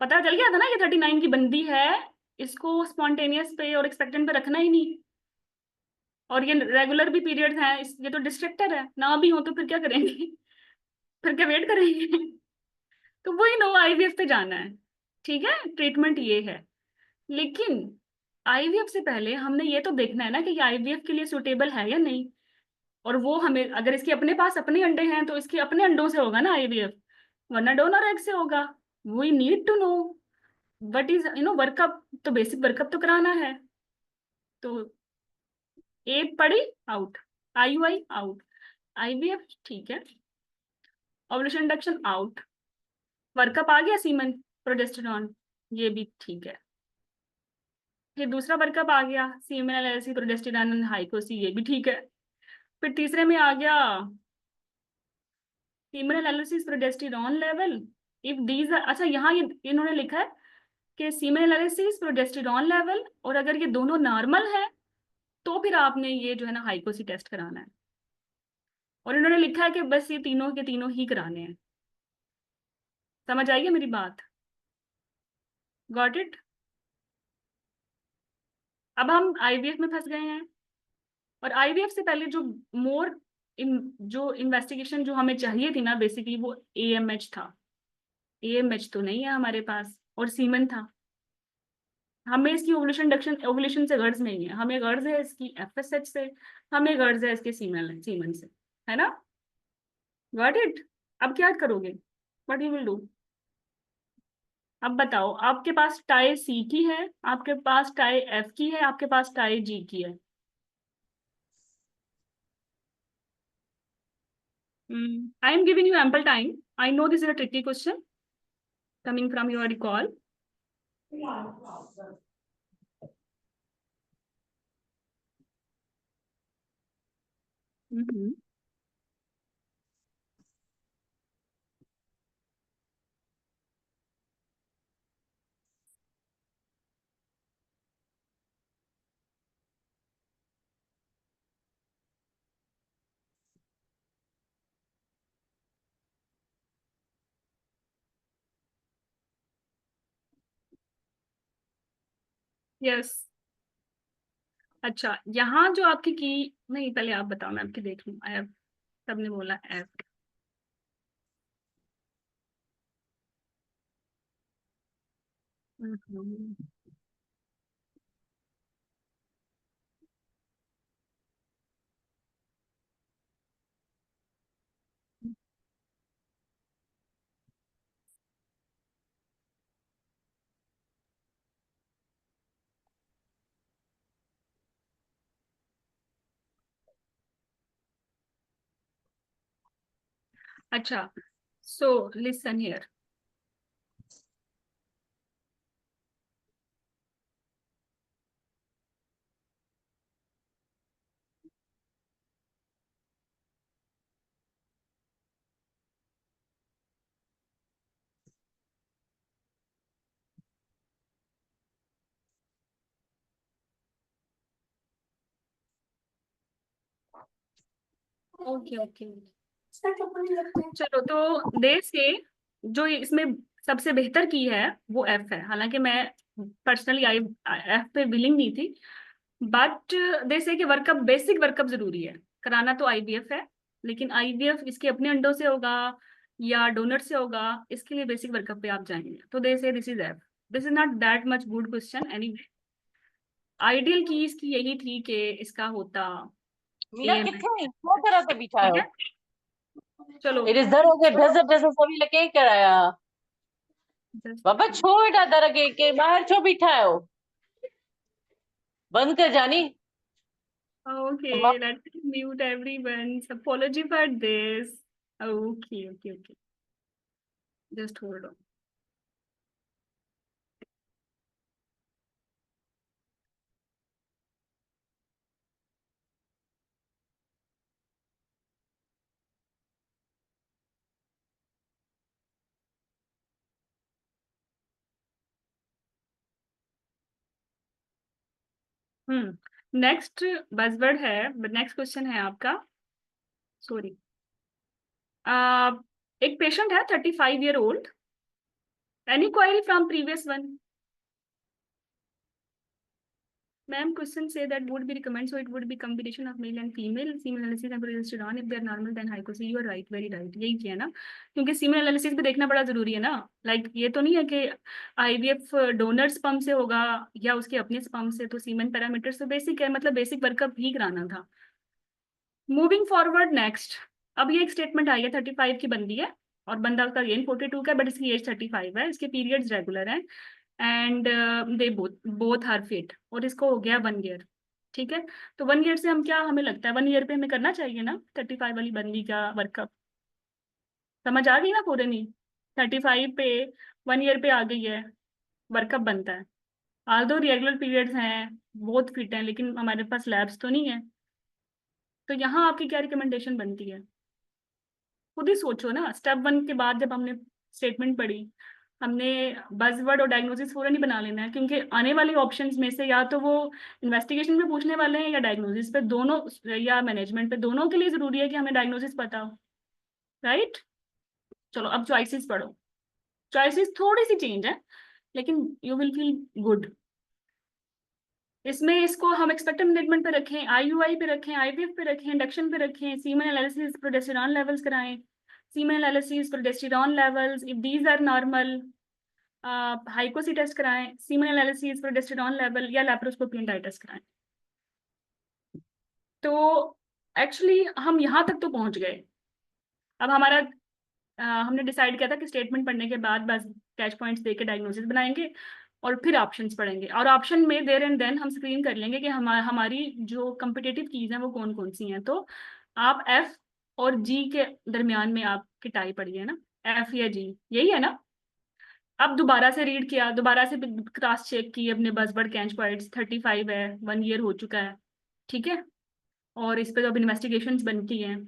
पता चल गया था ना, ये 39 की बंदी है, इसको स्पॉन्टेनियस पे और एक्सपेक्टेंट पे रखना ही नहीं, और ये रेगुलर भी पीरियड्स हैं, ये तो डिस्ट्रक्टर है, ना भी हो तो फिर क्या करेंगे? फिर क्या वेट करेंगे? तो वही नो IVF पे जाना है। ठीक है, ट्रीटमेंट ये है, लेकिन IVF से पहले हमने ये तो देखना है ना कि ये IVF के लिए सुटेबल है या नहीं, और वो हमें, अगर इसके अपने पास अपने अंडे हैं तो इसके अपने अंडों से होगा ना IVF, वरना डोनर एग से होगा। We need to know what is workup, तो बेसिक वर्कअप तो कराना है। तो ए पड़ी आउट, IUI आउट, IVF ठीक है, ओव्यूलेशन इंडक्शन आउट, वर्कअप आ गया, सीमन प्रोजेस्टेरॉन, ये भी ठीक है। फिर दूसरा वर्कअप आ गया, सीमन एनालिसिस प्रोजेस्टेरॉन हाइकोसी, ये भी ठीक है। फिर तीसरे में आ गया semen analysis progesterone level, if these, अच्छा यहाँ ये इन्होंने लिखा है कि सीमन एनालिसिस प्रोजेस्टेरॉन लेवल, और अगर ये दोनों नॉर्मल है तो फिर आपने ये जो है ना हाइकोसी टेस्ट कराना है, और इन्होंने लिखा है कि बस ये तीनों के तीनों ही कराने हैं। समझ आई है मेरी बात? Got it? अब हम IVF में फंस गए हैं, और IVF से पहले जो जो इन्वेस्टिगेशन जो हमें चाहिए थी ना, बेसिकली वो AMH था। AMH तो नहीं है हमारे पास, और सीमन था। हमें इसकी ओवुलेशन से गर्ज नहीं है, हमें गर्ज है इसकी FSH से, हमें गर्ज है इसके सीमन से, है ना? Got it? अब क्या करोगे? What you will do? अब बताओ, आपके पास टाई C की है, आपके पास टाई F की है, आपके पास टाई G की है। I am giving you ample time. I know this is a tricky question coming from your recall. Yes, अच्छा, यहाँ जो आपकी की, नहीं पहले आप बताओ, मैं आपकी देख लूँ। एफ, सबने बोला F। अच्छा, so listen here, okay okay, चलो, तो दे से जो इसमें सबसे बेहतर की है वो F है, हालांकि मैं पर्सनली F पे विलिंग नहीं थी, बट दे से कि वर्कअप, बेसिक वर्कअप जरूरी है कराना, तो IVF है, लेकिन IVF इसके अपने अंडों से होगा या डोनर से होगा, इसके लिए बेसिक वर्कअप पे आप जाएंगे। तो दे से this is F. This is not that much good question anyway. Ideal की इसकी यही थी कि इसका होता मीना AMS, किथे क्या करा तो बिठा ठीक हो है। चलो इधर दर हो गए ढस ढस सभी लगे कराया just- बाबा छो बेटा दर के बाहर छो बिठा हो बंद कर जानी Okay, let me mute everyone. Apology for this. Okay. Just hold on. Next buzzword है, नेक्स्ट क्वेश्चन है आपका। सॉरी, एक पेशेंट है 35 year old, any query from previous one. Ma'am, question say that would be recommend, so it would be combination of male and female. Semen analysis and progesterone, if they are normal then hypoxia. You are right, very right. यही किया ना, क्योंकि semen analysis भी देखना बड़ा जरूरी है ना। लाइक ये तो नहीं है कि आईवीएफ डोनर स्पर्म से होगा या उसके अपने स्पर्म से, तो सीमेन पैरामीटर्स तो बेसिक है, मतलब बेसिक वर्कअप ही कराना था। मूविंग फॉरवर्ड नेक्स्ट, अब ये एक स्टेटमेंट आई है 35 की बंदी है और बंदा उसका गेन 42 का, बट इसकी एज 35 है, इसके पीरियड्स रेगुलर हैं and they both are fit, और इसको हो गया 1 year। ठीक है, तो 1 year से हम क्या, हमें लगता है 1 year पे हमें करना चाहिए ना 35 वाली बंदी का वर्कअप। समझ आ गई ना पूरे? नहीं, 35 पे 1 year पे आ गई है, वर्कअप बनता है। आल्दो रेगुलर पीरियड्स हैं, बहुत फिट हैं, लेकिन हमारे पास लैब्स तो नहीं है। तो यहाँ आपकी क्या रिकमेंडेशन बनती है? खुद ही सोचो ना। स्टेप 1 के बाद जब हमने स्टेटमेंट पढ़ी, हमने बजवर्ड और डायग्नोसिस फौरन ही बना लेना है, क्योंकि आने वाले ऑप्शंस में से या तो वो इन्वेस्टिगेशन में पूछने वाले हैं या डायग्नोसिस पे, दोनों या मैनेजमेंट पे, दोनों के लिए जरूरी है कि हमें डायग्नोसिस पता हो, राइट। चलो अब चॉइसेस पढ़ो। चॉइसेस थोड़ी सी चेंज है, लेकिन यू विल फील गुड। इसमें इसको हम एक्सपेक्टेड मैनेजमेंट पे रखें, आईयूआई पे रखें, आईवीएफ पे रखें, इंडक्शन पे रखें, सीमेन एनालिसिस, प्रोजेस्टेरॉन लेवल्स कराएं, semen analysis, progesterone levels if these are normal, HyCoSy test कराएं, सीमेन एनालिसिस, प्रोजेस्टेरॉन लेवल, या लैप्रोस्कोपी एंड डाई टेस्ट कराएं। तो एक्चुअली हम यहाँ तक तो पहुंच गए। अब हमारा हमने डिसाइड किया था कि स्टेटमेंट पढ़ने के बाद बस कैच पॉइंट्स देके डायग्नोसिस बनाएंगे और फिर ऑप्शंस पढ़ेंगे, और ऑप्शन में देयर एंड देन हम स्क्रीन कर लेंगे कि हमारी जो कम्पिटेटिव कीज हैं वो कौन कौन सी हैं। तो आप एफ और जी के दरमियान में आपकी टाई पड़ी है ना, एफ या जी, यही है ना। अब दोबारा से रीड किया, दोबारा से क्रॉस चेक की अपने बजवर्ड कैच पॉइंट्स, 35 है, 1 year हो चुका है, ठीक है। और इस पर तो अब इन्वेस्टिगेशंस बनती हैं,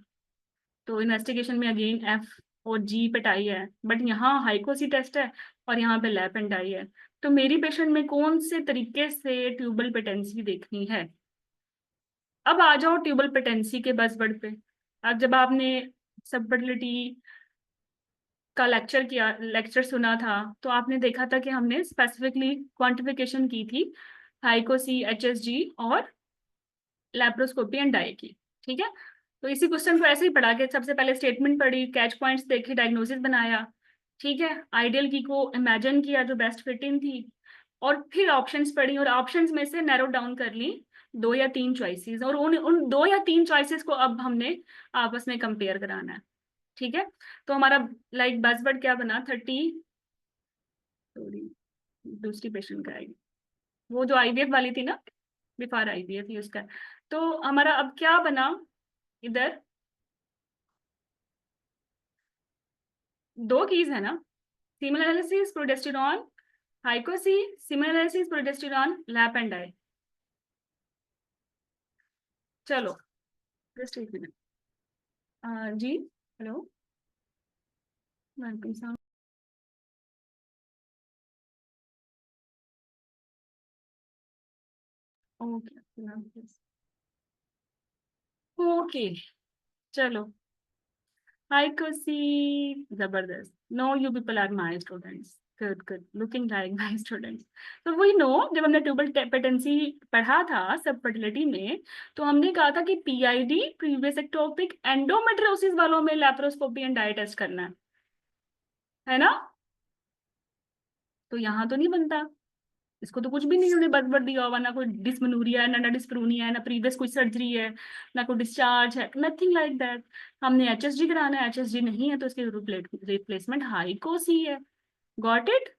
तो इन्वेस्टिगेशन में अगेन एफ और जी पे टाई है, बट यहाँ हाइकोसी टेस्ट है और यहाँ पे लैप एंड टाई है। तो मेरी पेशेंट में कौन से तरीके से ट्यूबल पेटेंसी देखनी है? अब आ जाओ ट्यूबल पेटेंसी के बजवर्ड पे। अब जब आपने सबफर्टिलिटी का लेक्चर सुना था, तो आपने देखा था कि हमने स्पेसिफिकली क्वांटिफिकेशन की थी हाइकोसी, एचएसजी और लैप्रोस्कोपी एंड डाई की, ठीक है। तो इसी क्वेश्चन को ऐसे ही पढ़ा के सबसे पहले स्टेटमेंट पढ़ी, कैच पॉइंट्स देखे, डायग्नोसिस बनाया, ठीक है, आइडियल की को इमेजिन किया जो बेस्ट फिटिंग थी, और फिर ऑप्शंस पढ़ी और ऑप्शंस में से नैरो डाउन कर ली 2 या 3 चॉइसेस, और उन 2 या 3 चॉइसेस को अब हमने आपस में कंपेयर कराना है, ठीक है। तो हमारा लाइक बजवर्ड क्या बना, 30, सॉरी दूसरी पेशेंट का आएगी, वो जो आईवीएफ वाली थी ना, बिफोर आईवीएफ थी उसका। तो हमारा अब क्या बना, इधर 2 कीज है ना, semen analysis, progesterone, HyCoSy, semen analysis, progesterone, lap and dye. चलो जस्ट एक मिनट। जी hello, welcome sir. Okay okay, चलो हाइकोसी, जबरदस्त। No you people are my students, good looking like my students. तो वही नो, जब हमने ट्यूबल पेटेंसी पढ़ा था सब फर्टिलिटी में, तो हमने कहा था कि पीआईडी, प्रीवियस एक्टोपिक एंडोमेट्रियोसिस वालों में लैप्रोस्कोपी एंड डाई टेस्ट करना है, है ना? तो यहाँ तो नहीं बनता, इसको तो कुछ भी नहीं उन्हें बदबड़ दिया हुआ, ना कोई डिस्मनूरिया है, ना डिस्प्रोनिया है, ना प्रीवियस कोई सर्जरी है, ना कोई डिस्चार्ज है, नथिंग लाइक दैट। हमने एचएसजी कराना है, एचएसजी नहीं है तो इसकी रिप्लेसमेंट हाइकोस ही है। Got it?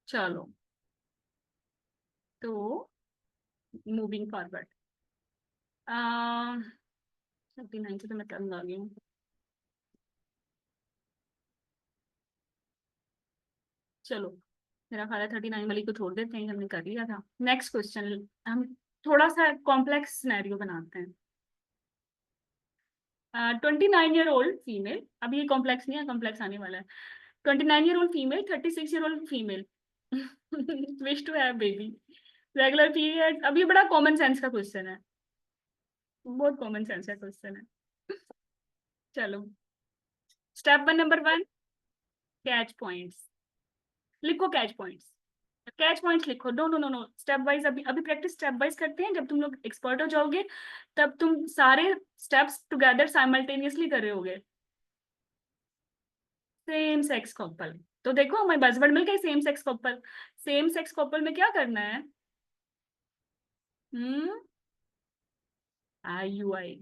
चलो, तो मूविंग फॉरवर्ड, 39 से तो मैं कम आ गई हूँ। चलो, मेरा ख्याल है 39 वाली को छोड़ देते हैं, हमने कर लिया था। नेक्स्ट क्वेश्चन, हम थोड़ा सा कॉम्प्लेक्स सिनेरियो बनाते हैं। 29-year-old फीमेल, अभी ये कॉम्प्लेक्स नहीं है, कॉम्प्लेक्स आने वाला है। 29-year-old female, 36-year-old female wish to have baby, regular period. अब ये बड़ा कॉमन सेंस का क्वेश्चन है, बहुत कॉमन सेंस का क्वेश्चन है। चलो, स्टेप 1 नंबर 1, कैच पॉइंट्स लिखो। कैच पॉइंट्स, कैच पॉइंट्स लिखो। No no no no, step wise, अभी अभी प्रैक्टिस स्टेप वाइज करते हैं। जब तुम लोग एक्सपर्ट हो जाओगे तब तुम सारे स्टेप्स टुगेदर साइमल्टेनियसली कर रहे होगे। सेम सेक्स कपल, तो देखो हमारे बजवर्ड मिल गए, same sex couple. Same sex couple में क्या करना है? IUI,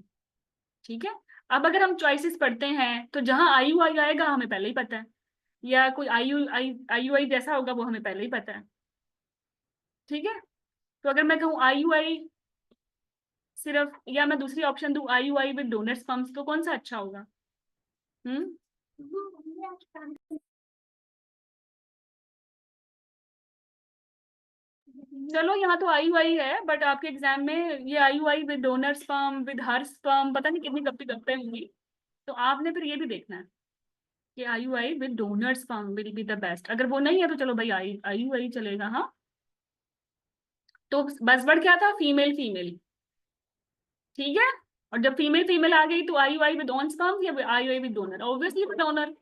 ठीक है। अब अगर हम चॉइसेस पढ़ते हैं तो जहां IUI आएगा हमें पहले ही पता है, या कोई IUI जैसा होगा वो हमें पहले ही पता है, ठीक है। तो अगर मैं कहूँ IUI सिर्फ, या मैं दूसरी ऑप्शन दूं IUI विद डोनर स्पर्म्स, तो कौन सा अच्छा होगा? हम्म चलो, यहाँ तो IUI है, बट आपके एग्जाम में ये IUI with donor sperm, with her sperm, पता नहीं कितनी गप्पी गप्पे होंगी। तो आपने फिर ये भी देखना है कि IUI with donor sperm will be the best. अगर वो नहीं है तो चलो भाई IUI चलेगा। हाँ, तो बसवर्ड क्या था? फीमेल फीमेल, ठीक है। और जब फीमेल फीमेल आ गई तो IUI विद ऑन स्पर्म या IUI with donor? Obviously with donor.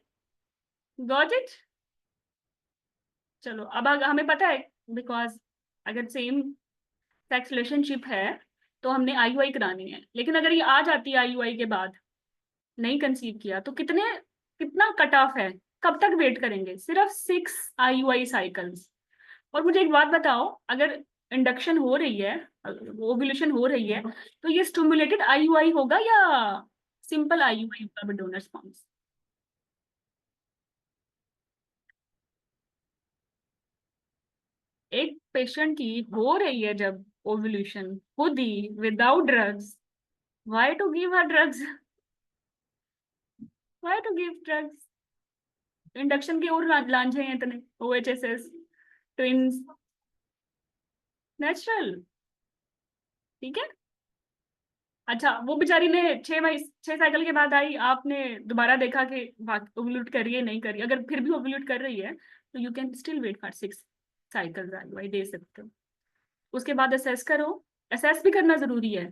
Got it? चलो, अब हमें पता है, बिकॉज अगर सेम सेक्स रिलेशनशिप है तो हमने IUI करानी है। लेकिन अगर ये आ जाती है IUI के बाद, नहीं कंसीव किया, तो कितना कट ऑफ है? कब तक वेट करेंगे? सिर्फ 6 IUI साइकिल्स। और मुझे एक बात बताओ, अगर इंडक्शन हो रही है, ओव्यूलेशन हो रही है, तो ये स्टिमुलेटेड IUI होगा या सिंपल IUI होगा विद डोनर स्पर्म्स? एक पेशेंट की हो रही है जब ओव्यूलेशन खुद ही without drugs, why to give her drugs? Why to give drugs? Induction के और लांझे हैं इतने, OHSS, ट्विंस, नेचुरल, ठीक है। अच्छा, वो बेचारी ने 6 साइकिल के बाद आई, आपने दोबारा देखा कि ओवल्यूट कर रही है नहीं कर रही, अगर फिर भी ओवल्यूट कर रही है तो you can still wait for 6 cycle, IUI दे सकते हो। उसके बाद असेस करो। असेस भी करना जरूरी है,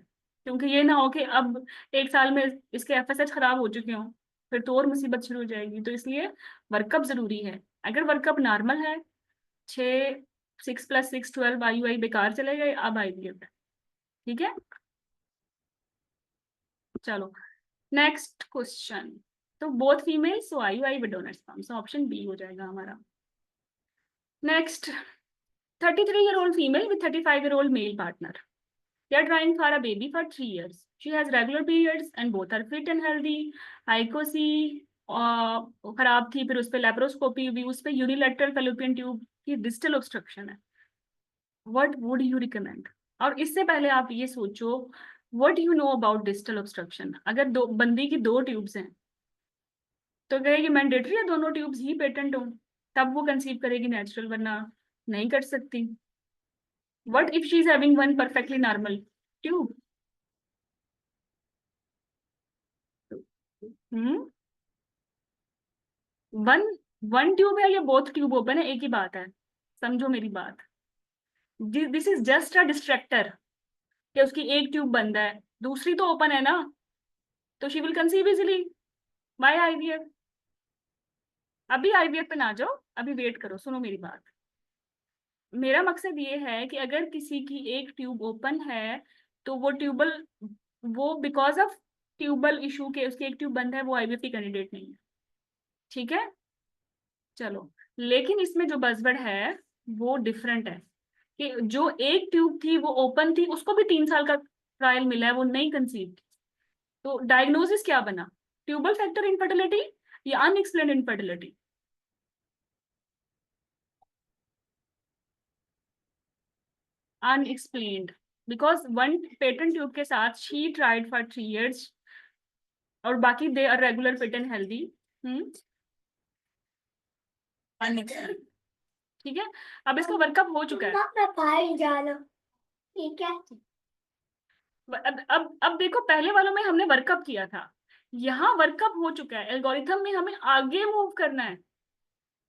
क्योंकि ये ना हो कि अब 1 साल में इसके FSH खराब हो चुके हों, फिर तो और मुसीबत शुरू हो जाएगी। तो इसलिए वर्कअप जरूरी है। अगर वर्कअप नॉर्मल है, 6 + 6 12 IUI बेकार चले गए, अब IVF है, ठीक है। चलो, नेक्स्ट क्वेश्चन, तो both female, so IUI with donor sperm, so option B हो जाएगा हमारा। Next, 33-year-old female with 35-year-old male partner. They are trying for a baby for 3 years. She has regular periods and both are fit and healthy. ICOC खराब थी, फिर उस पर laparoscopy हुई, उस पर यूनिलेटरल फैलोपियन ट्यूब की डिस्टल ऑब्स्ट्रक्शन है। What would you recommend? और इससे पहले आप ये सोचो, what do you know about distal obstruction? अगर बंदी की 2 ट्यूब्स हैं तो कहेगी मैंडेटरी है दोनों ट्यूब्स ही पेटेंट हो, तब वो कंसीव करेगी नेचुरल, वरना नहीं कर सकती। What if she is having one perfectly normal tube? Hmm one one tube है या बोथ ट्यूब ओपन है, एक ही बात है, समझो मेरी बात। This is just a distractor कि उसकी एक ट्यूब बंद है, दूसरी तो ओपन है ना, तो she will conceive easily by IVF। अभी IVF पे ना जाओ, अभी वेट करो, सुनो मेरी बात। मेरा मकसद ये है कि अगर किसी की एक ट्यूब ओपन है तो वो ट्यूबल, वो बिकॉज ऑफ ट्यूबल इशू के उसकी एक ट्यूब बंद है, वो आईवीएफ की कैंडिडेट नहीं है। ठीक है, चलो। लेकिन इसमें जो बजवर्ड है वो डिफरेंट है, कि जो एक ट्यूब थी वो ओपन थी, उसको भी 3 साल का ट्रायल मिला है, वो नहीं कंसीव थी। तो डायग्नोसिस क्या बना, ट्यूबल फैक्टर इनफर्टिलिटी या unexplained infertility? Unexplained, because one patent tube के साथ शी ट्राइड फॉर 3 years और बाकी they are regular fit and healthy. ठीक है, अब इसका वर्कअप हो चुका है। ठीक है। अब देखो, पहले वालों में हमने वर्कअप किया था, यहाँ वर्कअप हो चुका है, एल्गोरिथम में हमें आगे मूव करना है।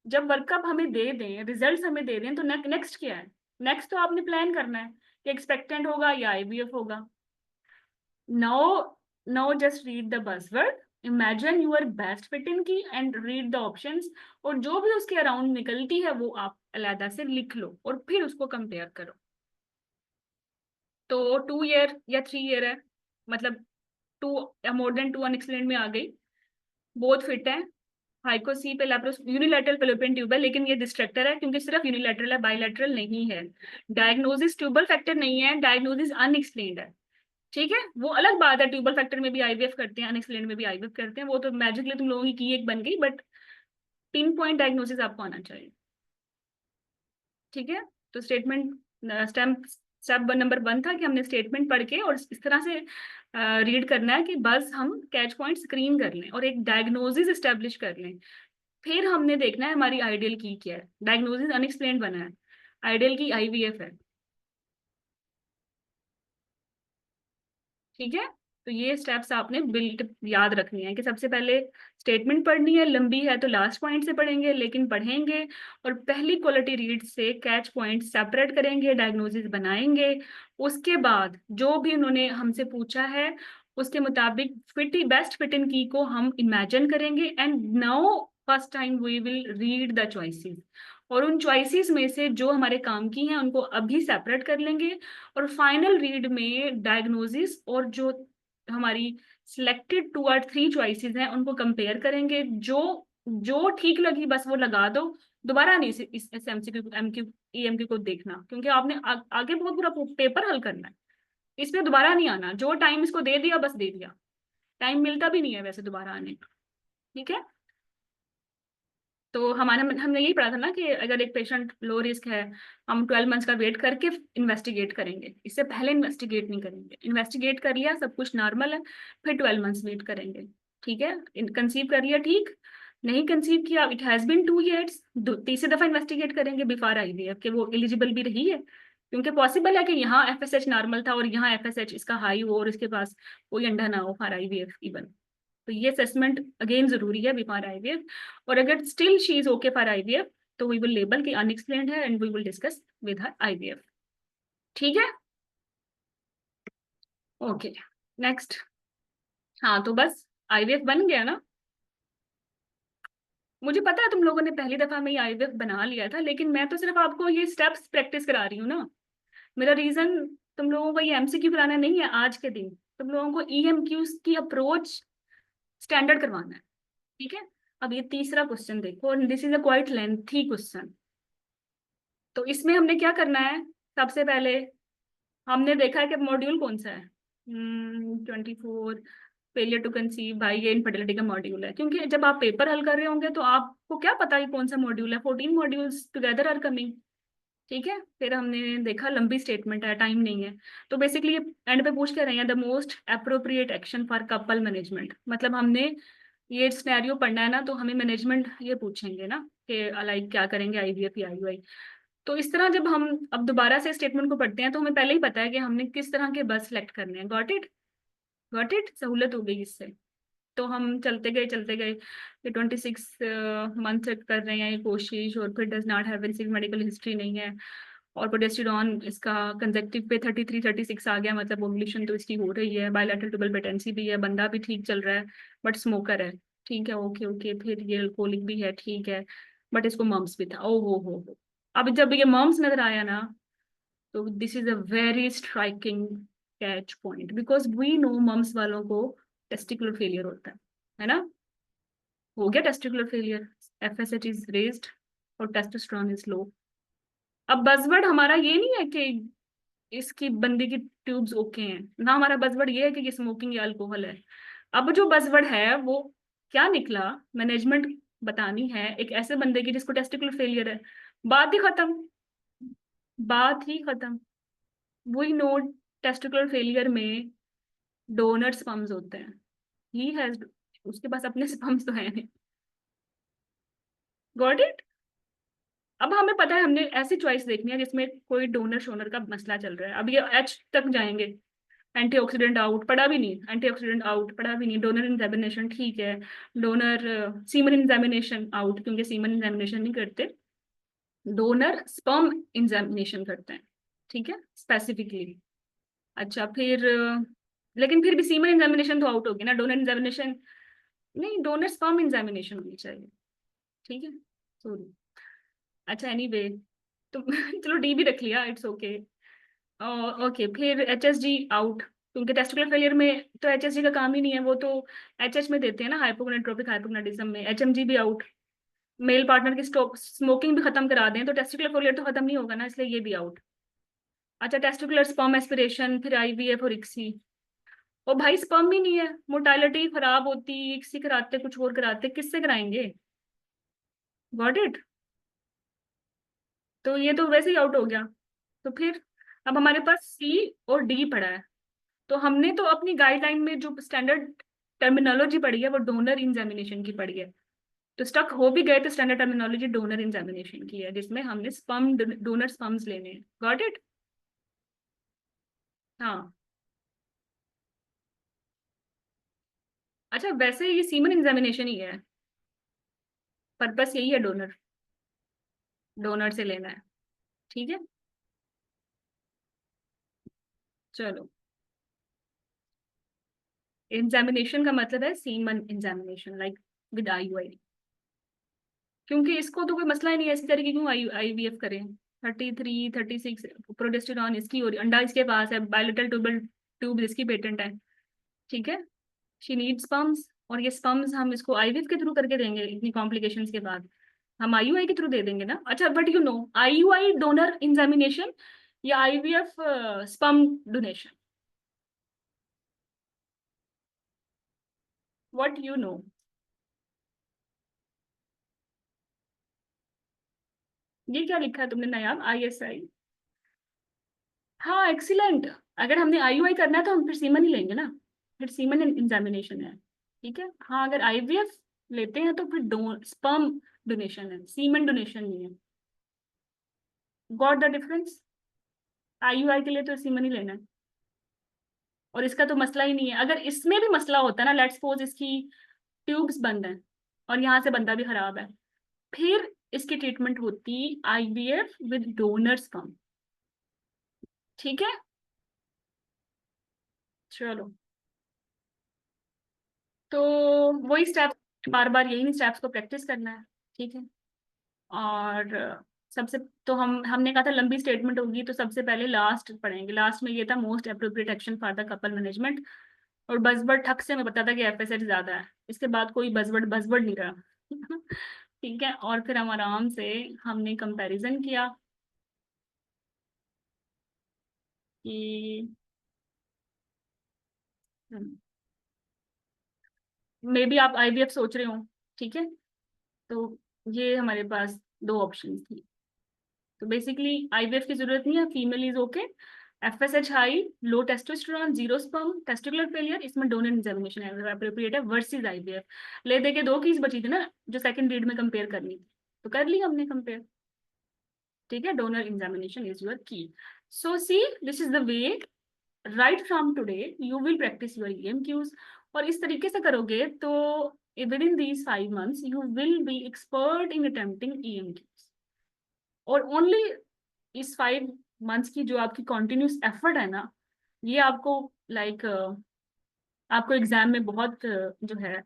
जब वर्कअप हमें दे दें, रिजल्ट्स हमें दे दें, तो नेक्स्ट क्या है? नेक्स्ट तो आपने प्लान करना है कि एक्सपेक्टेंट होगा या आईवीएफ होगा। Now just read the buzzword, imagine your best fit in की एंड रीड द ऑप्शंस, और जो भी उसके अराउंड निकलती है वो आप अलहदा से लिख लो और फिर उसको कंपेयर करो। तो 2 year या 3 year है, मतलब 2 मोर देन 2 अनएक्सप्लेन्ड में आ गई, बोथ फिट है, हाइकोसी पे लैप्रोस यूनिलैटरल फेलोपियन ट्यूब है, लेकिन ये डिस्ट्रक्टर है क्योंकि सिर्फ यूनिलैटरल है, बायलैटरल नहीं है। डायग्नोसिस ट्यूबल फैक्टर नहीं है, डायग्नोसिस अनएक्सप्लेन्ड है। ठीक है, वो अलग बात है, ट्यूबल फैक्टर में भी आईवीएफ करते हैं, अनएक्सप्लेन्ड में भी आईवीएफ करते हैं, वो तो मैजिकली तुम लोगों की एक बन गई, बट पिन पॉइंट डायग्नोसिस आपको आना चाहिए। ठीक है, तो स्टेटमेंट स्टेप नंबर 1 था कि हमने स्टेटमेंट पढ़ के और इस तरह से रीड करना है कि बस हम कैच पॉइंट स्क्रीन कर लें और एक डायग्नोसिस एस्टेब्लिश कर लें। फिर हमने देखना है हमारी आइडियल की क्या है। डायग्नोसिस अनएक्सप्लेन्ड बना है, आइडियल की आईवीएफ है। ठीक है, तो ये स्टेप्स आपने बिल्ट याद रखनी है कि सबसे पहले स्टेटमेंट पढ़नी है, लंबी है तो लास्ट पॉइंट से पढ़ेंगे, लेकिन पढ़ेंगे और पहली क्वालिटी रीड से कैच पॉइंट सेपरेट करेंगे, डायग्नोसिस बनाएंगे। उसके बाद जो भी उन्होंने हमसे पूछा है उसके मुताबिक बेस्ट फिट इन की को हम इमेजिन करेंगे, and now first time we will read the choices, और उन चॉइसेस में से जो हमारे काम की हैं उनको अभी सेपरेट कर लेंगे, और फाइनल रीड में डायग्नोसिस और जो हमारी सिलेक्टेड 2 और 3 चॉइसेस हैं उनको कंपेयर करेंगे। जो जो ठीक लगी बस वो लगा दो, दोबारा नहीं इस एमसीक्यू एमक्यू ईएमक्यू को देखना, क्योंकि आपने आगे बहुत पूरा पेपर हल करना है, इसमें दोबारा नहीं आना। जो टाइम इसको दे दिया बस दे दिया, टाइम मिलता भी नहीं है वैसे दोबारा आने का। ठीक है, तो हमने यही पढ़ा था ना कि अगर एक पेशेंट लो रिस्क है, हम 12 मंथ्स का वेट करके इन्वेस्टिगेट करेंगे, इससे पहले इन्वेस्टिगेट नहीं करेंगे। इन्वेस्टिगेट कर लिया, सब कुछ नॉर्मल है, फिर 12 मंथ्स वेट करेंगे। ठीक है, कंसीव कर लिया, ठीक नहीं कंसीव किया, इट हैज बीन 2 years, तीसरी दफा इन्वेस्टिगेट करेंगे बिफोर आईवीएफ कि वो एलिजिबल भी रही है, क्योंकि पॉसिबल है कि यहाँ एफएसएच नॉर्मल था और यहाँ एफएसएच इसका हाई हो और इसके पास कोई अंडा ना हो फॉर आईवीएफ इवन। तो ये असेसमेंट अगेन जरूरी है बिफोर आईवीएफ, और अगर still she is okay for IVF तो वी विल लेबल कि अनएक्सप्लेन्ड है and we will discuss with her IVF. ठीक है, ओके नेक्स्ट। हाँ, तो बस आईवीएफ बन गया ना। मुझे पता है तुम लोगों ने पहली दफा में आईवीएफ बना लिया था, लेकिन मैं तो सिर्फ आपको ये स्टेप्स प्रैक्टिस करा रही हूँ ना। मेरा रीजन तुम लोगों को ये एमसीक्यू कराना नहीं है, आज के दिन तुम लोगों को ईएमक्यू की अप्रोच स्टैंडर्ड करवाना है। ठीक है, अब ये तीसरा क्वेश्चन देखो, this is a quite lengthy question. तो इसमें हमने क्या करना है, सबसे पहले हमने देखा है कि मॉड्यूल कौन सा है, 24 फेलियर टू कंसीव बाय ये इनफर्टिलिटी का मॉड्यूल है, क्योंकि जब आप पेपर हल कर रहे होंगे तो आपको क्या पता है कौन सा मॉड्यूल है, 14 मॉड्यूल्स टुगेदर आर कमिंग। ठीक है, फिर हमने देखा लंबी स्टेटमेंट है, टाइम नहीं है, तो बेसिकली एंड पे पूछ के रहे हैं the most appropriate action for couple management, मतलब हमने ये सिनेरियो पढ़ना है ना, तो हमें मैनेजमेंट ये पूछेंगे ना कि लाइक क्या करेंगे आईवीएफ या आईयूआई। तो इस तरह जब हम अब दोबारा से स्टेटमेंट को पढ़ते हैं तो हमें पहले ही पता है कि हमने किस तरह के बस सेलेक्ट करने हैं। गॉट इट, सहूलत हो गई इससे। तो हम चलते गए ये 26 मंथ कर रहे हैं ये कोशिश, और फिर does not have receive medical history नहीं है, और प्रोजेस्टेरॉन इसका कंजेक्टिव पे 33-36 आ गया, मतलब ओवुलेशन तो इसकी हो रही है, बायलैटरल ट्यूबल पेटेंसी भी है, बंदा भी ठीक चल रहा है बट स्मोकर है। ठीक है, ओके ओके, फिर ये अल्कोहलिक भी है, ठीक है, बट इसको मम्स भी था। ओ हो, अब जब ये मम्स नजर आया ना, तो this is a very striking catch point, because we know mumps वालों को टेस्टिकुलर फेलियर होता है ना? हो गया testicular failure, FSH is raised और टेस्टोस्टेरोन इज लो। अब बजवर्ड हमारा ये नहीं है कि इसकी बंदी की ट्यूब्स ओके हैं ना, हमारा बजवर्ड ये है कि स्मोकिंग या अल्कोहल है। अब जो बजवर्ड है वो क्या निकला, मैनेजमेंट बतानी है एक ऐसे बंदे की जिसको टेस्टिकुलर फेलियर है, बात ही खत्म, बात ही खत्म। वही नोट, टेस्टिकुलर फेलियर में डोनर स्पर्म्स होते हैं, ही हैज, उसके पास अपने स्पर्म्स तो है नहीं। Got it? अब हमें पता है, हमने ऐसी चॉइस देखनी है जिसमें कोई डोनर शोनर का मसला चल रहा है। अब ये एच तक जाएंगे, एंटीऑक्सीडेंट आउट पड़ा भी नहीं, एंटीऑक्सीडेंट आउट पड़ा भी नहीं, डोनर एग्जामिनेशन ठीक है, डोनर सीमन एग्जामिनेशन आउट, क्योंकि सीमन एग्जामिनेशन नहीं करते, डोनर स्पर्म एग्जामिनेशन करते हैं, ठीक है, स्पेसिफिकली। अच्छा फिर लेकिन फिर भी सीमन एग्जामिनेशन तो आउट होगी ना, डोनर एग्जामिनेशन नहीं, डोनर स्पर्म एग्जामिनेशन होनी चाहिए, ठीक है, सॉरी। अच्छा एनीवे, तो चलो डी भी रख लिया, इट्स ओके। ओके फिर HSG आउट, क्योंकि टेस्टिकुलर फेलियर में तो HSG का काम ही नहीं है, वो तो HH में देते हैं ना, हाइपोगोनेट्रोपिक हाइपोगोनाडिज्म में। HMG भी आउट, मेल पार्टनर की स्मोकिंग भी खत्म करा दें तो टेस्टिकुलर फेलियर तो खत्म नहीं होगा ना, इसलिए ये भी आउट। अच्छा टेस्टिकुलर स्पर्म एस्पिरेशन, फिर IVF और ICSI, और भाई स्पर्म भी नहीं है, मोर्टालिटी खराब होती, ICSI कराते कुछ और कराते, किससे कराएंगे? Got it? तो ये तो वैसे ही आउट हो गया। तो फिर अब हमारे पास C और D पड़ा है, तो हमने तो अपनी गाइडलाइन में जो स्टैंडर्ड टर्मिनोलॉजी पढ़ी है वो डोनर एग्जामिनेशन की पढ़ी है, तो स्टक हो भी गए तो स्टैंडर्ड टर्मिनोलॉजी डोनर एग्जामिनेशन की है, जिसमें हमने स्पर्म, डोनर स्पर्म्स लेने हैं। Got it? हाँ। अच्छा वैसे ये सीमन एग्जामिनेशन ही है, पर्पस यही है, डोनर, डोनर से लेना है, ठीक है। चलो, एग्जामिनेशन का मतलब है semen examination, like with IUI, क्योंकि इसको तो कोई मसला ही नहीं है, इसी तरीके क्यों IVF करें। 33 36 प्रोजेस्टेरॉन इसकी, और अंडा इसके पास है, बायलेटरल ट्यूब इसकी पेटेंट है, ठीक है। शी नीड स्पर्म्स, और ये स्पर्म्स हम इसको IVF के थ्रू करके देंगे, इतनी कॉम्प्लिकेशंस के बाद हम IUI के थ्रू दे देंगे ना। अच्छा but you know, IUI donor examination या IVF sperm donation, what you know? ये क्या लिखा है तुमने नायाब? ISI, हाँ एक्सीलेंट। अगर हमने IUI करना है तो हम फिर सीमन ही लेंगे ना, फिर सीमन एग्जामिनेशन है, ठीक है। हाँ अगर IVF लेते हैं तो फिर स्पर्म डोनेशन है, सीमन डोनेशन नहीं है। Got the difference? IUI के लिए तो सीमन ही लेना है, और इसका तो मसला ही नहीं है। अगर इसमें भी मसला होता है ना, लेट्स सपोज इसकी ट्यूब्स बंद हैं और यहाँ से बंदा भी खराब है, फिर इसकी ट्रीटमेंट होती IVF विद डोनर स्पर्म, ठीक है। चलो, तो वही स्टेप्स, बार बार यही स्टेप्स को प्रैक्टिस करना है, ठीक है। और सबसे, तो हमने कहा था लंबी स्टेटमेंट होगी, तो सबसे पहले लास्ट पढ़ेंगे। लास्ट में ये था most appropriate action for the couple management, और बजवर्ड ठक से मैं पता था कि FSH ज्यादा है, इसके बाद कोई बजवर्ड बजवर्ड नहीं रहा ठीक है। और फिर हम आराम से हमने कंपैरिजन किया कि मे बी आप IVF सोच रहे हो, ठीक है, तो ये हमारे पास दो ऑप्शन थी। तो बेसिकली IVF की जरूरत नहीं है, female is okay, FSH high, low testosterone, zero sperm, testicular failure, इसमें डोनर एग्जामिनेशन अप्रोप्रिएट है वर्सेस IVF। ले दे के दो कीज बची थी ना जो सेकंड रीड में कंपेयर करनी थी, तो कर ली हमने कंपेयर, ठीक है। Donor examination is your key. So see this is the way, right from today you will practise your EMQs, और इस तरीके से करोगे तो within these 5 months you will be expert in attempting EMQs, और ओनली इस 5 मंथ्स की जो आपकी कॉन्टिन्यूस एफर्ट है ना, ये आपको लाइक आपको एग्जाम में बहुत जो है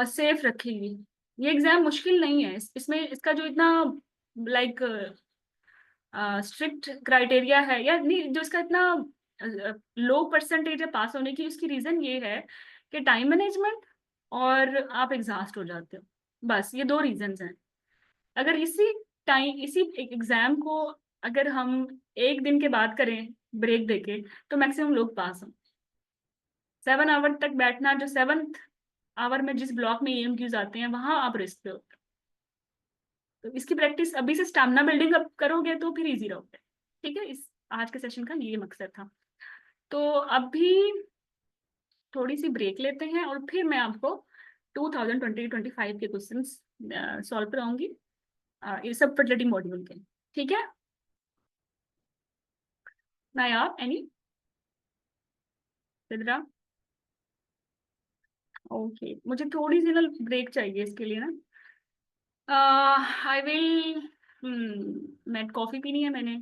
सेफ रखेगी। ये एग्जाम मुश्किल नहीं है, इसमें इसका जो इतना लाइक स्ट्रिक्ट क्राइटेरिया है, या नहीं जो इसका इतना लो परसेंटेज है पास होने की, उसकी रीजन ये है कि टाइम मैनेजमेंट और आप एग्जॉस्ट हो जाते हो, बस ये दो रीजंस हैं। अगर इसी एग्जाम को अगर हम एक दिन के बाद करें ब्रेक देके तो मैक्सिमम लोग पास हों। 7 आवर तक बैठना, जो 7th आवर में जिस ब्लॉक में EMQs आते हैं वहां आप रिस्क पे होते हो, तो इसकी प्रैक्टिस अभी से स्टैमिना बिल्डिंग अप करोगे तो फिर इजी रहोगे। ठीक है, इस आज के सेशन का ये मकसद था। तो अभी थोड़ी सी ब्रेक लेते हैं और फिर मैं आपको 2020-25 के क्वेश्चंस सॉल्व कराऊंगी ये सब फर्टिलिटी मॉड्यूल के। ठीक है नायाब, एनी सिद्रा? ओके, मुझे थोड़ी सी ना ब्रेक चाहिए इसके लिए ना। आई विल मैं कॉफी पीनी है मैंने,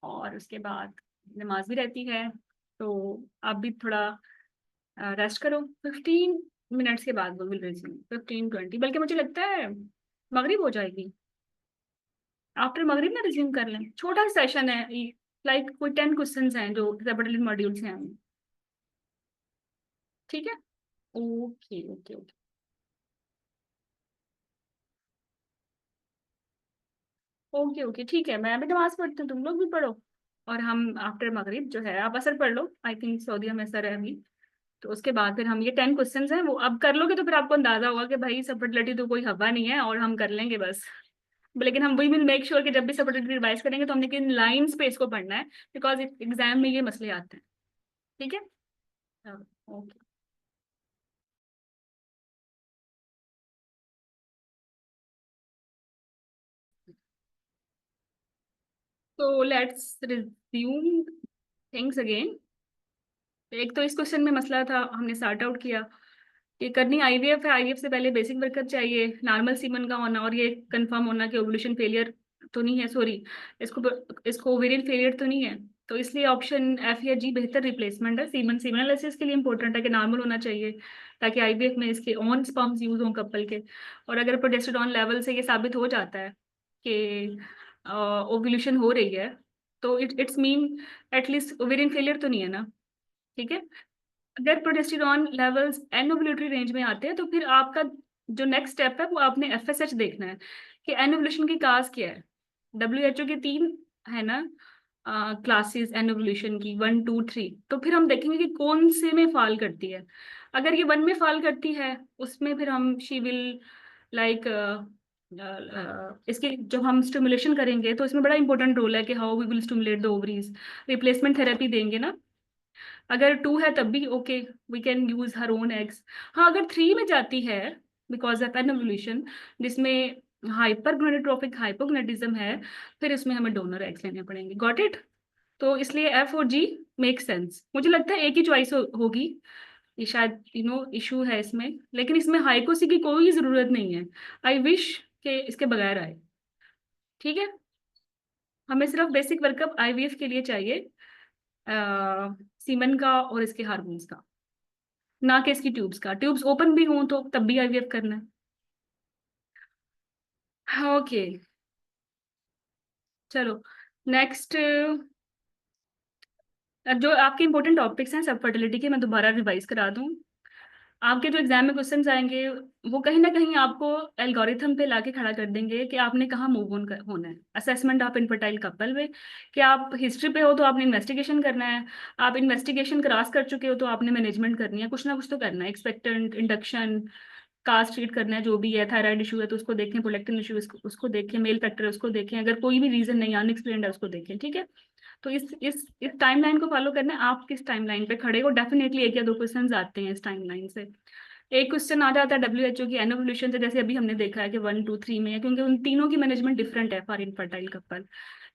और उसके बाद नमाज भी रहती है, तो आप भी थोड़ा रेस्ट करो। 15 मिनट्स के बाद वो विल रिज्यूम, 15-20, बल्कि मुझे लगता है मगरिब हो जाएगी, आफ्टर मगरिब ना रिज्यूम कर लें। छोटा सेशन है, लाइक कोई 10 क्वेश्चंस हैं जो सेपरेटली मॉड्यूल्स हैं। ठीक है, okay okay okay. Okay okay ठीक है, मैं भी नमाज पढ़ती हूँ, तुम लोग भी पढ़ो, और हम आफ्टर मगरिब जो है, आप असर पढ़ लो, आई थिंक सऊदीया में असर है अभी, तो उसके बाद फिर हम ये 10 क्वेश्चंस हैं वो अब कर लोगे तो फिर आपको अंदाजा होगा कि भाई सफरलिटी तो कोई हवा नहीं है और हम कर लेंगे बस। लेकिन हम वी विल मेक श्योर कि जब भी सफरलिटी रिवाइज करेंगे तो हमने किन लाइंस पे इसको पढ़ना है, बिकॉज एग्जाम में ये मसले आते हैं। ठीक है, ओके। तो लेट्स रिज्यूम थिंग्स अगेन। एक तो इस क्वेश्चन में मसला था, हमने सॉर्ट आउट किया कि करनी IVF है, IVF से पहले बेसिक वर्कअप चाहिए, नॉर्मल सीमन का होना, और ये कंफर्म होना कि ओवुलेशन फेलियर तो नहीं है, सॉरी इसको ओवेरियन फेलियर तो नहीं है, तो इसलिए ऑप्शन F या G बेहतर रिप्लेसमेंट है। सीमन एनालिसिस के लिए इंपॉर्टेंट है कि नॉर्मल होना चाहिए ताकि IVF में इसके ऑन स्पर्म्स यूज हों कपल के, और अगर प्रोजेस्टेरॉन लेवल से ये साबित हो जाता है कि ओवुलेशन हो रही है तो it's mean at least ovarian failure तो नहीं है ना। ठीक है, अगर प्रोजेस्टेरॉन लेवल्स एनओवुलेटरी रेंज में आते हैं तो फिर आपका जो नेक्स्ट स्टेप है वो आपने FSH देखना है कि एनओवुलेशन की काज क्या है। WHO के 3 है ना क्लासेस एनओवुलेशन की, 1 2 3, तो फिर हम देखेंगे कि कौन से में फॉल करती है। अगर ये 1 में फॉल करती है उसमें फिर हम शी विल लाइक इसके जब हम स्टिमुलेशन करेंगे तो इसमें बड़ा इंपॉर्टेंट रोल है कि how we will stimulate the ovaries, replacement therapy देंगे ना। अगर 2 है तब भी okay, we can use her own eggs. हाँ, अगर 3 में जाती है बिकॉज ऑफ एनोवुलेशन जिसमें हाइपरगोनेडोट्रोपिक हाइपोगोनेडिज्म है, फिर इसमें हमें डोनर एग्स लेने पड़ेंगे। Got it? तो इसलिए F और G मेक सेंस। मुझे लगता है एक ही चॉइस होगी, ये शायद इशू है इसमें, लेकिन इसमें हाइकोसी की कोई जरूरत नहीं है। आई विश के इसके बगैर आए। ठीक है, हमें सिर्फ बेसिक वर्कअप IVF के लिए चाहिए, सीमन का और इसके हार्मोन्स का, ना कि इसकी ट्यूब्स का। ट्यूब्स ओपन भी हों तो तब भी IVF करना है। ओके चलो नेक्स्ट, जो आपके इंपॉर्टेंट टॉपिक्स हैं सब फर्टिलिटी के, मैं दोबारा रिवाइज करा दूं। आपके जो एग्जाम में क्वेश्चंस आएंगे वो कहीं ना कहीं आपको एल्गोरिथम पे लाके खड़ा कर देंगे कि आपने कहाँ मूव ऑन होना है। असेसमेंट ऑफ इनफर्टाइल कपल में कि आप हिस्ट्री पे हो तो आपने इन्वेस्टिगेशन करना है, आप इन्वेस्टिगेशन क्रॉस कर चुके हो तो आपने मैनेजमेंट करनी है, कुछ ना कुछ तो करना है। एक्सपेक्टेंट, इंडक्शन, कास्ट ट्रीट करना है, जो भी है, थायराइड इशू है तो उसको देखें, प्रोलैक्टिन इशू उसको देखें, मेल फैक्टर है उसको देखें, अगर कोई भी रीजन नहीं अनएक्सप्लेन्ड है उसको देखें। ठीक है, तो इस टाइमलाइन को फॉलो करना है। आप किस टाइमलाइन पे खड़े हो, डेफिनेटली 1 या 2 क्वेश्चंस आते हैं इस टाइमलाइन से। एक क्वेश्चन आ जाता है WHO की एनोवुलेशन से, जैसे अभी हमने देखा है कि 1 2 3 में है, क्योंकि उन तीनों की मैनेजमेंट डिफरेंट है for infertile couple.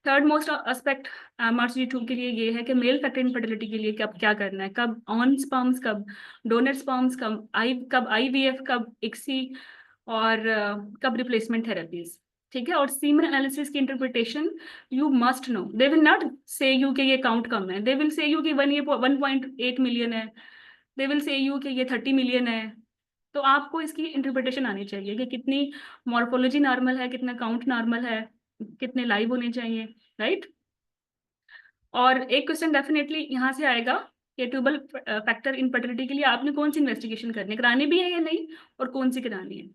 Third most aspect MRCG2 के लिए ये है कि मेल फैक्टर इनफर्टिलिटी के लिए कब क्या करना है, कब ऑन स्पर्म्स, कब डोनर स्पर्म्स, कब IVF, कब ICSI, और कब रिप्लेसमेंट थेरेपीज। ठीक है, और सीमन एनालिसिस की interpretation you must know. They will not से यू कि ये काउंट कम है, दे विल से यू कि 1.8 मिलियन है, दे विल से यू कि ये 30 मिलियन है। तो आपको इसकी इंटरप्रिटेशन आनी चाहिए कि कितनी मॉर्फोलॉजी नॉर्मल है, कितना काउंट नॉर्मल है, कितने लाइव होने चाहिए, राइट? और एक क्वेश्चन डेफिनेटली यहाँ से आएगा कि ट्यूबल फैक्टर इनफर्टिलिटी के लिए आपने कौन सी इन्वेस्टिगेशन करनी है, करानी भी है या नहीं, और कौन सी करानी है।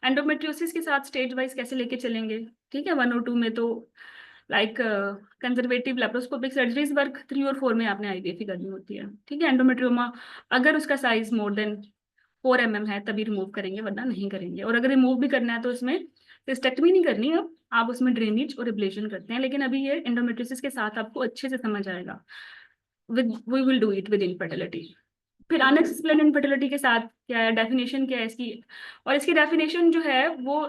एंडोमेट्रियोसिस के साथ स्टेज वाइज कैसे लेके चलेंगे, ठीक है। 1 और 2 में तो like conservative laparoscopic surgeries work, 3 और 4 में आपने आईवीएफ ही करनी होती है, ठीक है। एंडोमेट्रियोमा अगर उसका साइज मोर देन 4 mm है तभी रिमूव करेंगे, वरना नहीं करेंगे। और अगर रिमूव भी करना है तो इसमें सिस्टेक्टमी नहीं करनी है, आप उसमें ड्रेनेज और एब्लेशन करते हैं। लेकिन अभी ये एंडोमेट्रियोसिस के साथ आपको अच्छे से समझ आएगा, with we will do it with infertility. फिर अनएक्सप्लेन्ड इनफर्टिलिटी के साथ क्या है, डेफिनेशन क्या है इसकी, और इसकी डेफिनेशन जो है वो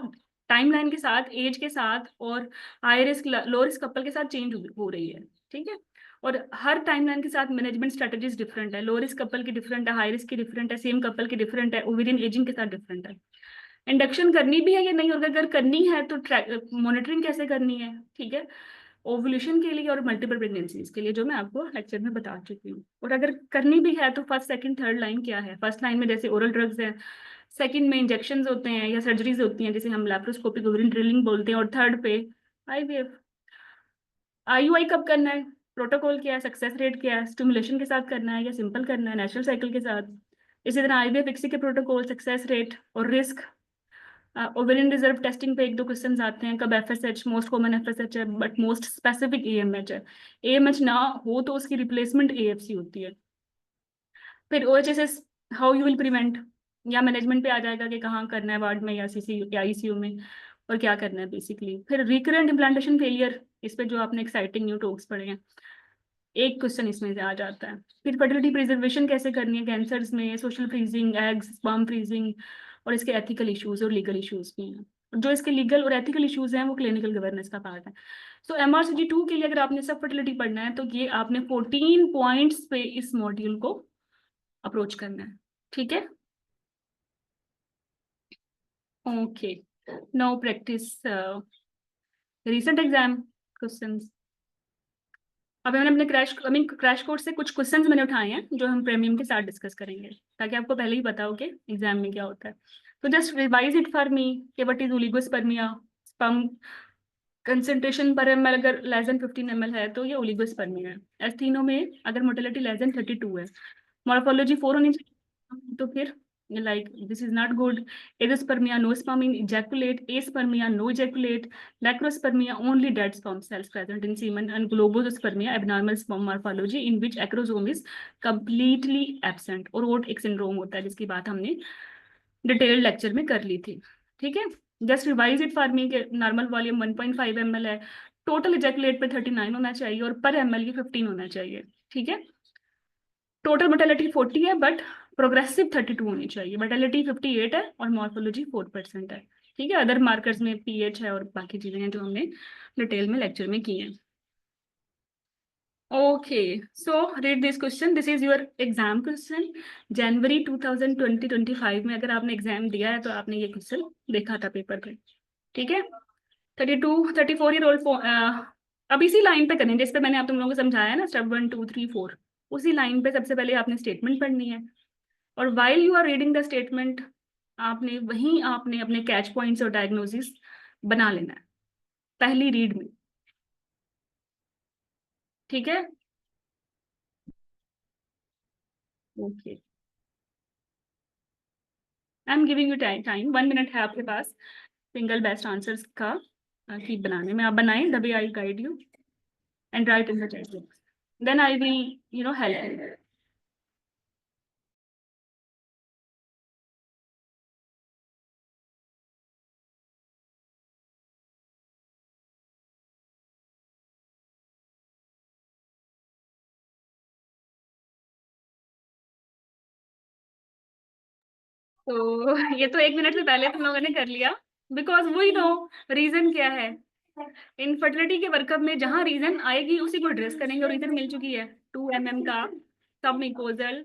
टाइमलाइन के साथ, एज के साथ और high risk low risk couple के साथ चेंज हो रही है, ठीक है। और हर टाइमलाइन के साथ मैनेजमेंट स्ट्रेटजीज डिफरेंट है, लो रिस्क कपल की डिफरेंट है, हाई रिस्क की डिफरेंट है, सेम कपल की डिफरेंट है, ओवेरियन एजिंग के साथ डिफरेंट है। इंडक्शन करनी भी है या नहीं, और अगर करनी है तो मॉनिटरिंग कैसे करनी है, ठीक है, ओवुलेशन के लिए और मल्टीपल प्रेगनेंसीज के लिए, जो मैं आपको लेक्चर में बता चुकी हूँ। और अगर करनी भी है तो फर्स्ट सेकंड थर्ड लाइन क्या है। फर्स्ट लाइन में जैसे ओरल ड्रग्स हैं, सेकंड में इंजेक्शंस होते हैं या सर्जरीज होती हैं जिसे हम लैप्रोस्कोपिक ओवरियन ड्रिलिंग बोलते हैं, और थर्ड पे आईवीएफ। आईयूआई कब करना है, प्रोटोकॉल क्या है, सक्सेस रेट क्या है, स्टिमुलेशन के साथ करना है या सिंपल करना है नेचुरल साइकिल के साथ। इसी तरह आईवीएफ इक्सी के प्रोटोकॉल, सक्सेस रेट और रिस्क। ओवेरियन रिजर्व टेस्टिंग पे 1-2 क्वेश्चन आते हैं, कब एफएसएच, मोस्ट कॉमन एफएसएच है बट मोस्ट स्पेसिफिक एएमएच है। एएमएच ना हो तो उसकी रिप्लेसमेंट एएफसी होती है। फिर OHSS, how you will prevent, या मैनेजमेंट पे आ जाएगा कि कहाँ करना है, वार्ड में या सीसी या आईसीयू में, और क्या करना है बेसिकली। फिर रिकरेंट इम्प्लांटेशन फेलियर, इस पे जो आपने एक्साइटिंग न्यू टॉक्स पढ़े हैं, एक क्वेश्चन इसमें से आ जाता है। फिर फर्टिलिटी प्रिजर्वेशन कैसे करनी है कैंसर्स में, social freezing, eggs, sperm freezing, और इसके एथिकल इश्यूज और लीगल इश्यूज भी हैं। जो इसके लीगल और एथिकल इश्यूज हैं वो क्लिनिकल गवर्नेंस का पार्ट है। सो MRCG 2 के लिए अगर आपने सब फर्टिलिटी पढ़ना है तो ये आपने 14 पॉइंट्स पे इस मॉड्यूल को अप्रोच करना है, ठीक है। Okay, now practice recent exam questions. अब मैंने अपने क्रैश कोर्स से कुछ क्वेश्चंस मैंने उठाए हैं जो हम प्रीमियम के साथ डिस्कस करेंगे, ताकि आपको पहले ही पता हो कि एग्जाम में क्या होता है। तो just revise it for me कि what is oligospermia. Sperm concentration पर ml अगर लेस देन 15 ml है तो ये ओलिगोस्पर्मिया है। ऐसे तीनों में अगर मोटिलिटी लेस देन 32 है, मॉर्फोलॉजी 4 होनी चाहिए, तो फिर like this is not good. Azoospermia, no sperm in ejaculate, aspermia, no ejaculate, necrospermia, only dead sperm cells present in semen, and globospermia, abnormal sperm morphology in which acrosome is completely absent। और वो एक syndrome होता है जिसकी बात हमने detailed lecture में कर ली थी, ठीक है। जस्ट रिवाइज इट फॉर मी के नॉर्मल वॉल्यूम 1.5 ml है, टोटल इजैकुलेट पे 39 होना चाहिए और पर ml की 15 होना चाहिए, ठीक है। टोटल मोर्टेलिटी 40 है बट प्रोग्रेसिव 32 होनी चाहिए। मोर्टेलिटी 58 है और मॉर्फोलॉजी 4% है, ठीक है। अदर मार्कर्स में पीएच है और बाकी चीजें हैं जो हमने डिटेल में लेक्चर में की हैं। Okay, so read this question, this is your exam question. जनवरी 2020-25 में अगर आपने एग्जाम दिया है तो आपने ये क्वेश्चन देखा था पेपर पे, ठीक है। 32-34 ये रोल अब इसी लाइन पे करें जिस पे मैंने आप तुम लोगों को समझाया है ना, स्टेप 1 2 3 4, उसी लाइन पे सबसे पहले आपने स्टेटमेंट पढ़नी है। और while you are reading the statement आपने अपने कैच पॉइंट्स और डायग्नोसिस बना लेना है पहली रीड में, ठीक है। Okay, I am giving you time 1 minute है आपके पास सिंगल बेस्ट आंसर्स का की बनाने में। आप बनाएं, तभी I guide you and write in the chat box, then I will help you. तो ये तो 1 मिनट से पहले तुम लोगों ने कर लिया, बिकॉज वी नो रीजन क्या है। इनफर्टिलिटी के वर्कअप में जहां रीजन आएगी उसी को एड्रेस करेंगे, और रीजन मिल चुकी है 2 mm का सबमिकोजल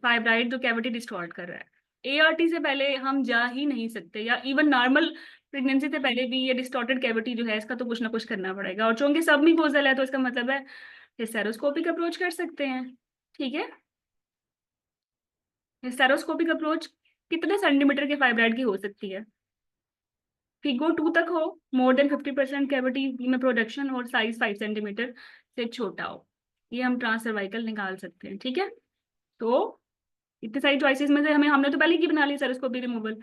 फाइब्राइड जो कैविटी डिस्टॉर्ट कर रहा है। एआरटी से पहले हम जा ही नहीं सकते, या इवन नॉर्मल प्रेगनेंसी से पहले भी ये डिस्टॉर्टेड कैविटी जो है इसका तो कुछ ना कुछ करना पड़ेगा। और चूंकि सबमिकोजल है तो इसका मतलब है हिस्टेरोस्कोपिक अप्रोच कर सकते हैं, ठीक है। हिस्टेरोस्कोपिक अप्रोच कितने सेंटीमीटर के फाइब्राइड की हो सकती है? फिगो 2 तक हो, मोर देन 50% कैविटी में प्रोडक्शन और साइज 5 सेंटीमीटर से छोटा हो, ये हम ट्रांस सर्वाइकल निकाल सकते हैं। ठीक है, तो इतनी सारी चॉइसेस में से हमने तो पहले की बना ली सेरोस्कोपी रिमूवल,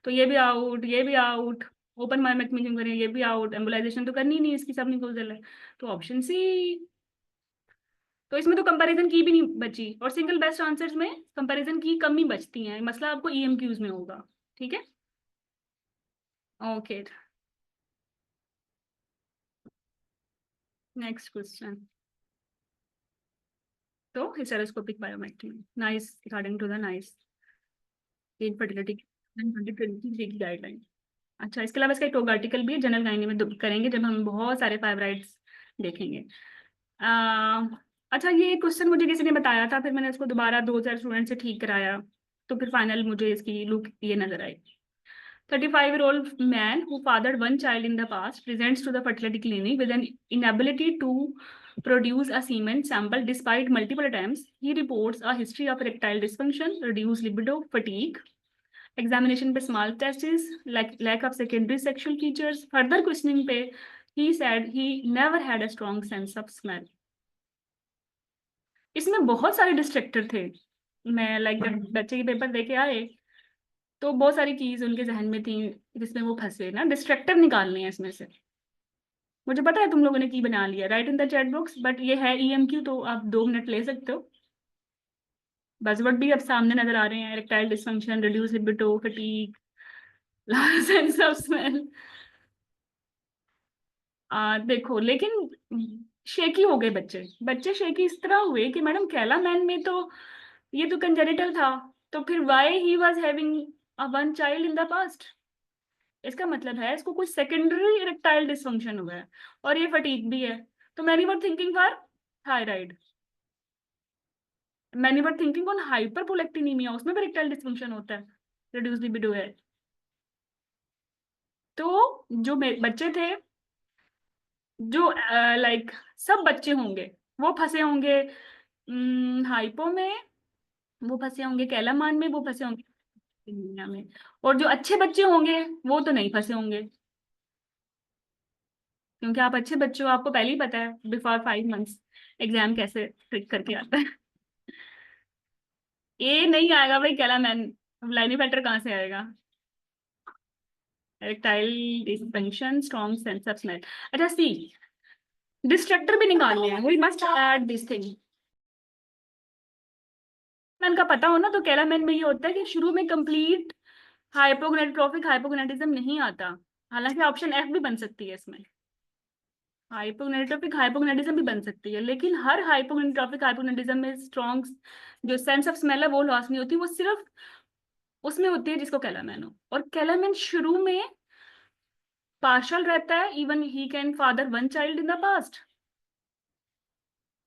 तो ये भी आउट, ये भी आउट, ओपन मायोमेक्टमी क्यों करें, ये भी आउट, एम्बोलाइजेशन तो करनी नहीं, इसकी सब निकोजल है, तो ऑप्शन सी। तो इसमें तो कंपैरिजन की भी नहीं बची, और सिंगल बेस्ट आंसर्स में कंपैरिजन की कम ही बचती है, मसला आपको EMQs में होगा। ठीक है, ओके, नेक्स्ट क्वेश्चन। तो hysteroscopic biometry, NICE, according to the NICE infertility 2023 की गाइडलाइन। अच्छा, इसके अलावा इसका एक टॉक आर्टिकल भी है, जनरल गायनी में करेंगे जब हम बहुत सारे फाइब्राइड्स देखेंगे। अच्छा, ये क्वेश्चन मुझे किसी ने बताया था, फिर मैंने इसको दोबारा 2000 स्टूडेंट से ठीक कराया, तो फिर फाइनल मुझे इसकी लुक ये नजर आई। 35-year-old man who fathered one child in the past presents to the fertility clinic with an inability to produce a semen sample despite multiple attempts. He reports a history of erectile dysfunction, reduced libido, fatigue, examination पे small testes, lack of secondary sexual features. Further questioning पे he said he never had a strong sense of smell. इसमें बहुत सारे destructor थे, मैं जब बच्चे के पेपर देके आए तो बहुत सारी चीज उनके जहन में थी जिसमें वो फंसे ना, डिस्ट्रक्टर निकालने हैं इसमें से। मुझे पता है तुम लोगों ने की बना लिया, right in the chat box, but ये है EMQ, तो आप 2 मिनट ले सकते हो। बजवर्ड भी अब सामने नजर आ रहे हैं, erectile dysfunction, reduce libido, fatigue, sense of smell. देखो, लेकिन शेकी हो गए बच्चे शेकी इस तरह हुए कि मैडम कैलामैन में तो ये तो कंजेनिटल था, तो फिर why he was having a one child in the past. इसका मतलब है इसको कोई सेकेंडरी इरेक्टाइल डिसफंक्शन हुआ है, और ये फटीग भी है, तो many were thinking for thyroid, many were thinking on hyperprolactinaemia, उसमें भी इरेक्टाइल डिसफंक्शन होता है, रिड्यूस लिबिडो है। तो जो बच्चे थे, जो सब बच्चे होंगे वो फंसे होंगे हाइपो में, वो फंसे होंगे कैलामान में, वो फंसे होंगे दुनिया में, और जो अच्छे बच्चे होंगे वो तो नहीं फंसे होंगे, क्योंकि आप अच्छे बच्चे हो, आपको पहले ही पता है बिफोर 5 मंथ्स एग्जाम कैसे ट्रिक करके आता है। ये नहीं आएगा भाई कैलामैन, लाइनीफेटर कहाँ से आएगा, erectile dysfunction, strong sense of smell. अच्छा, सी डिस्ट्रक्टर भी निकालने हैं, we must add this thing. मैन का पता हो ना, तो कैलामैन में ये होता है कि शुरू में कंप्लीट हाइपोगोनेट्रोपिक हाइपोगोनेटिज्म नहीं आता, हालांकि ऑप्शन F भी बन सकती है इसमें, हाइपोगोनेट्रोपिक हाइपोगोनेटिज्म भी बन सकती है, लेकिन हर हाइपोगोनेट्रोपिक हाइपोगोनेटिज्म में स्ट्रॉन्ग जो सेंस ऑफ स्मेल है वो लॉस नहीं होती, वो सिर्फ उसमें होती है जिसको कैलामैन हो, और कैलामैन शुरू में पार्शल रहता है, even he can father one child in the past,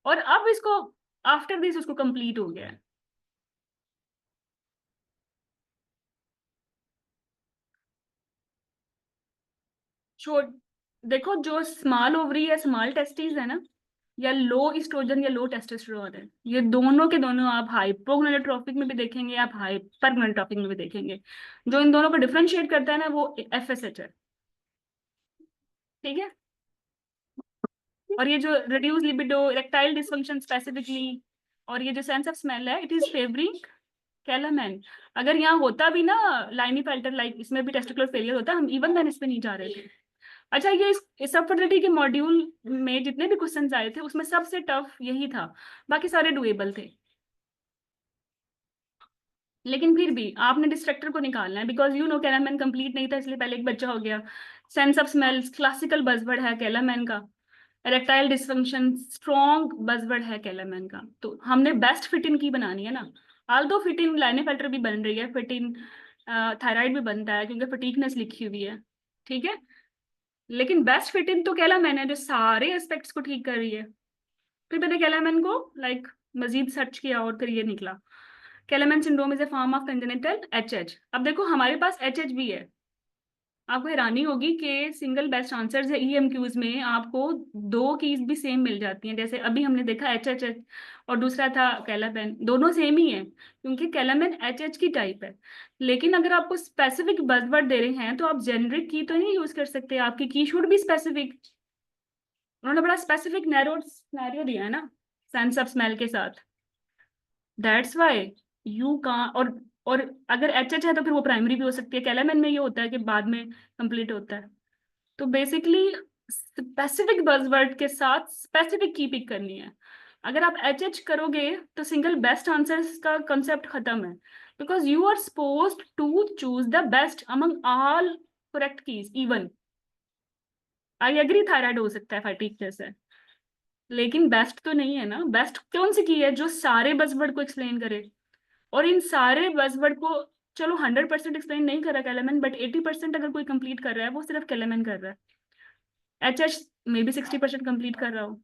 और अब इसको आफ्टर दिस उसको कंप्लीट हो गया है। देखो, जो स्मॉल ओवरी या स्मॉल टेस्टिस है ना, या लो एस्ट्रोजन या लो टेस्टोस्टेरोन है, ये दोनों के दोनों आप हाइपोगोनेट्रोपिक में भी देखेंगे, आप हाइपरगोनेट्रोपिक में भी देखेंगे। जो इन दोनों को डिफरेंशिएट करता है ना, वो FSH है। ठीक है, और ये जो reduce libido, erectile dysfunction specifically, और ये जो सेंस ऑफ स्मेल है, इट इज फेवरिंग कैलामैन। अगर यहाँ होता भी ना लाइनीफेल्टर, इसमें भी टेस्टिकुलर फेलियर होता, हम इवन देन इस पे नहीं जा रहे थे। अच्छा, ये इस सब फर्टिलिटी के मॉड्यूल में जितने भी क्वेश्चंस आए थे उसमें सबसे टफ यही था, बाकी सारे डुएबल थे, लेकिन फिर भी आपने डिस्ट्रक्टर को निकालना है, बिकॉज यू नो कैलामैन कंप्लीट नहीं था, इसलिए पहले एक बच्चा हो गया। Sense of smells classical buzzword है कैलामैन का, इरेक्टाइल डिसफंक्शन स्ट्रॉन्ग बजवर्ड है कैलामैन का, तो हमने बेस्ट फिट इन की बनानी है ना। आल्दो फिट इन लाइनेफेल्टर भी बन रही है, फिट इन थायराइड भी बनता है क्योंकि फटीकनेस लिखी हुई है, ठीक है, लेकिन बेस्ट फिट इन तो कैलामैन है जो सारे एस्पेक्ट्स को ठीक कर रही है। फिर मैंने कैलामैन को मजीद सर्च किया और फिर ये निकला, Kallmann syndrome is a form of congenital HH। अब देखो हमारे पास HH भी है, आपको हैरानी होगी कि सिंगल बेस्ट आंसर्स है ईएमक्यूज में आपको 2 कीज भी सेम मिल जाती हैं। जैसे अभी हमने देखा एच और दूसरा था कैलाबेन, दोनों सेम ही है क्योंकि कैलाबेन एच की टाइप है। लेकिन अगर आपको स्पेसिफिक बजवर्ड दे रहे हैं तो आप जेनरिक की तो नहीं यूज कर सकते, आपकी की शुड भी स्पेसिफिक। उन्होंने बड़ा स्पेसिफिक नैरो सिनेरियो दिया है ना सेंस ऑफ स्मेल के साथ, दैट्स वाई यू का। और अगर एच है तो फिर वो प्राइमरी भी हो सकती है। कैलामैन में ये होता है कि बाद में कंप्लीट होता है। तो बेसिकली स्पेसिफिक बजवर्ड के साथ स्पेसिफिक की पिक करनी है। अगर आप एच करोगे तो सिंगल बेस्ट आंसर्स का कंसेप्ट खत्म है, because you are supposed to choose the best among all correct keys. Even I agree thyroid हो सकता है फैटिक जैसे, लेकिन बेस्ट तो नहीं है ना। बेस्ट कौन सी की है जो सारे बजवर्ड को एक्सप्लेन करे, और इन सारे बजवर्ड को चलो 100% एक्सप्लेन नहीं कर रहा कैलेमन, बट 80% अगर कोई कंप्लीट कर रहा है वो सिर्फ कैलेमन कर रहा है। एच मे बी 60% कंप्लीट कर रहा हो,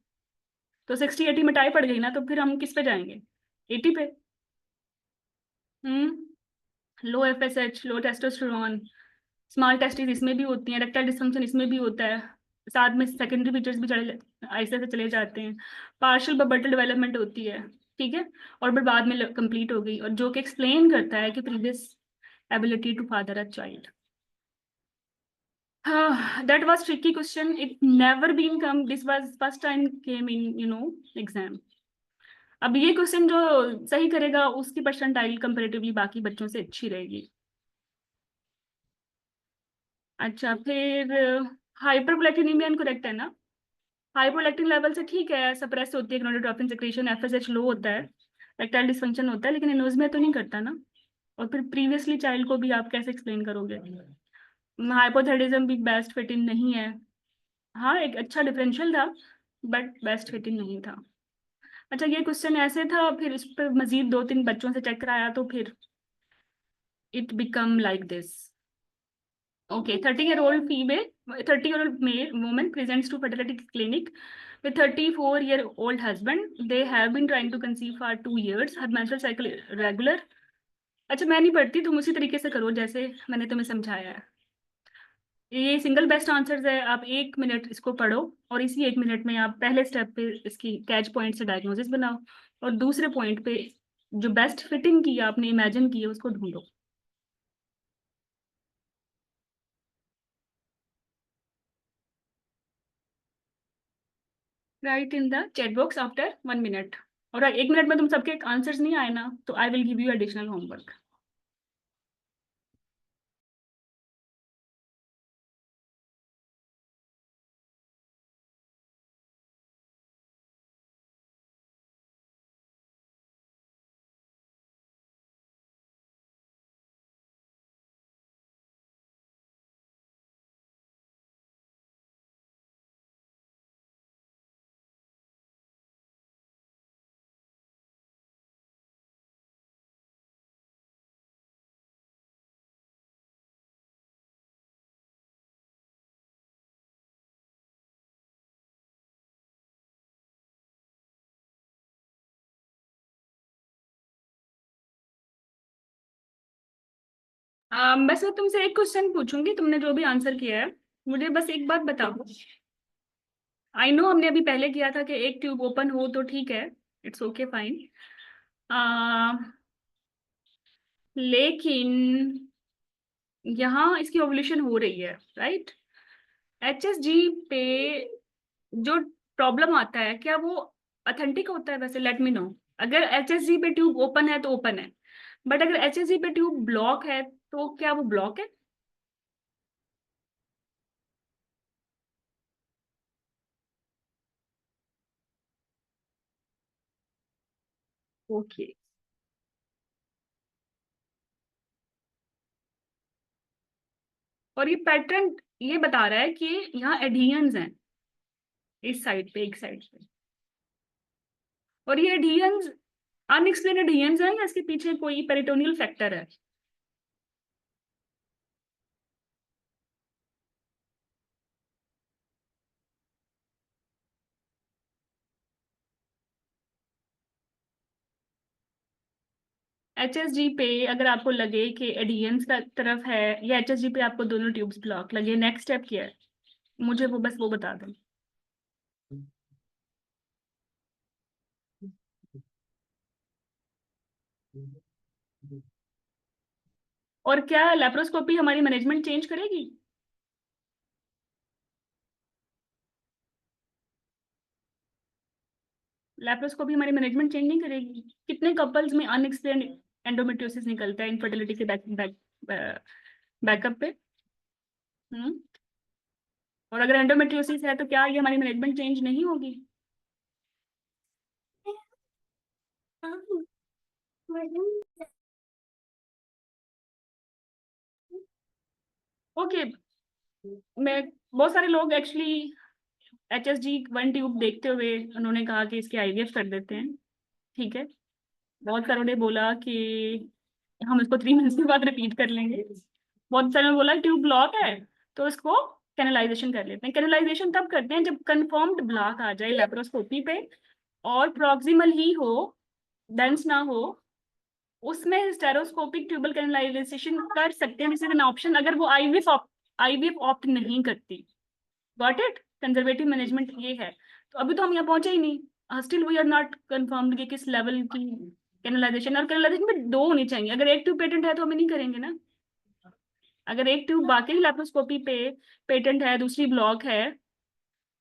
तो 60-80 में टाई पड़ गई ना, तो फिर हम किस पे जाएंगे? 80 पे। लो एफएसएच, लो टेस्टोस्टेरोन, स्मॉल टेस्टिस इसमें भी होती हैं, रेक्टाइल डिस्फंक्शन इसमें भी होता है, साथ में सेकेंडरी फीचर्स भी चले ऐसे से चले जाते हैं, पार्शियल बबटल डेवलपमेंट होती है, ठीक है, और फिर बाद में कंप्लीट हो गई, और जो कि एक्सप्लेन करता है कि previous ability to father a child. That was tricky question. It never been come. This was first time came in exam. अब ये क्वेश्चन जो सही करेगा उसकी परसेंटाइल कंपेरेटिवली बाकी बच्चों से अच्छी रहेगी। अच्छा, फिर हाइपरप्लेटिनिमिया करेक्ट है ना? हाइपोलैक्टिन लेवल से ठीक है, सप्रेस होती है गोनाडोट्रोपिन सेक्रेशन, एफएसएच लो होता है, रेक्टाइल डिस्फंक्शन होता है, लेकिन एनोज्मिया तो नहीं करता ना। और फिर प्रीवियसली चाइल्ड को भी आप कैसे एक्सप्लेन करोगे? हाइपोथायराइडिज्म भी बेस्ट फिट इन नहीं है। हाँ, एक अच्छा डिफरेंशियल था बट बेस्ट फिट इन नहीं था। अच्छा, ये क्वेश्चन ऐसे था, फिर इस पर मजीद 2-3 बच्चों से चेक कराया तो फिर it become like this. Okay, 30-year-old female, 30-year-old male woman presents to fertility clinic with 34-year-old husband. They have been trying to conceive for 2 years. Her menstrual cycle regular. अच्छा, मैं नहीं पढ़ती, तुम उसी तरीके से करो जैसे मैंने तुम्हें समझाया है। ये सिंगल बेस्ट आंसर्स है, आप 1 मिनट इसको पढ़ो और इसी 1 मिनट में आप पहले स्टेप पे इसकी कैच पॉइंट से डायग्नोसिस बनाओ, और दूसरे पॉइंट पे जो बेस्ट फिटिंग की आपने इमेजिन की है उसको ढूंढो। Right in the chat box after 1 minute. और 1 मिनट में तुम सबके आंसर्स नहीं आए ना तो I will give you additional homework. बस मैं तुमसे एक क्वेश्चन पूछूंगी, तुमने जो भी आंसर किया है मुझे बस एक बात बताओ। आई नो हमने अभी पहले किया था कि एक ट्यूब ओपन हो तो ठीक है, इट्स ओके फाइन, लेकिन यहाँ इसकी ओवल्यूशन हो रही है, राइट? एचएसजी पे जो प्रॉब्लम आता है क्या वो ऑथेंटिक होता है? वैसे लेट मी नो। अगर एचएसजी पे ट्यूब ओपन है तो ओपन है, बट अगर एचएसजी पे ट्यूब ब्लॉक है तो क्या वो ब्लॉक है? ओके। और ये पैटर्न ये बता रहा है कि यहाँ एडियंस हैं इस साइड पे, एक साइड पे, और ये एडियंस अनएक्सप्लेन एडियंस हैं या इसके पीछे कोई पेरिटोनियल फैक्टर है? HSG पे अगर आपको लगे कि एडियंस का तरफ है या HSG पे आपको दोनों ट्यूब्स ब्लॉक लगे, नेक्स्ट स्टेप क्या है? मुझे वो बस वो बता दें। और क्या लेप्रोस्कोपी हमारी मैनेजमेंट चेंज करेगी? लेप्रोस्कोपी हमारी मैनेजमेंट चेंज नहीं करेगी? कितने कपल्स में अनएक्सप्लेन्ड एंडोमेट्रियोसिस निकलता है इनफर्टिलिटी के बैकअप पे? हम्म। और अगर एंडोमेट्रियोसिस है तो क्या ये हमारी मैनेजमेंट चेंज नहीं होगी? ओके। मैं बहुत सारे लोग एक्चुअली HSG1 ट्यूब देखते हुए उन्होंने कहा कि इसके IVF कर देते हैं। ठीक है, बहुत सारों ने बोला कि हम इसको 3 मंथ्स के बाद रिपीट कर लेंगे। बहुत सारों ने बोला ट्यूब ब्लॉक है तो इसको कैनलाइजेशन कर लेते हैं। कैनलाइजेशन तब करते हैं जब कंफर्म्ड ब्लॉक आ जाए लेप्रोस्कोपी पे और प्रॉक्सिमल ही हो, डेंस ना हो, उसमें स्टेरोस्कोपिक ट्यूबल कैनलाइजेशन कर सकते हैं। दिस इज एन ऑप्शन अगर वो आईवीएफ ऑप्ट नहीं करती। Got it? कंजर्वेटिव मैनेजमेंट ये है। तो अभी तो हम यहाँ पहुंचे ही नहीं, still we are not confirmed कि किस लेवल की कैनलाइजेशन। और कैनलाइजेशन में 2 होनी चाहिए। अगर एक ट्यूब पेटेंट है तो हमें नहीं करेंगे ना। अगर एक ट्यूब बाकी लेप्रोस्कोपी पे पेटेंट है, दूसरी ब्लॉक है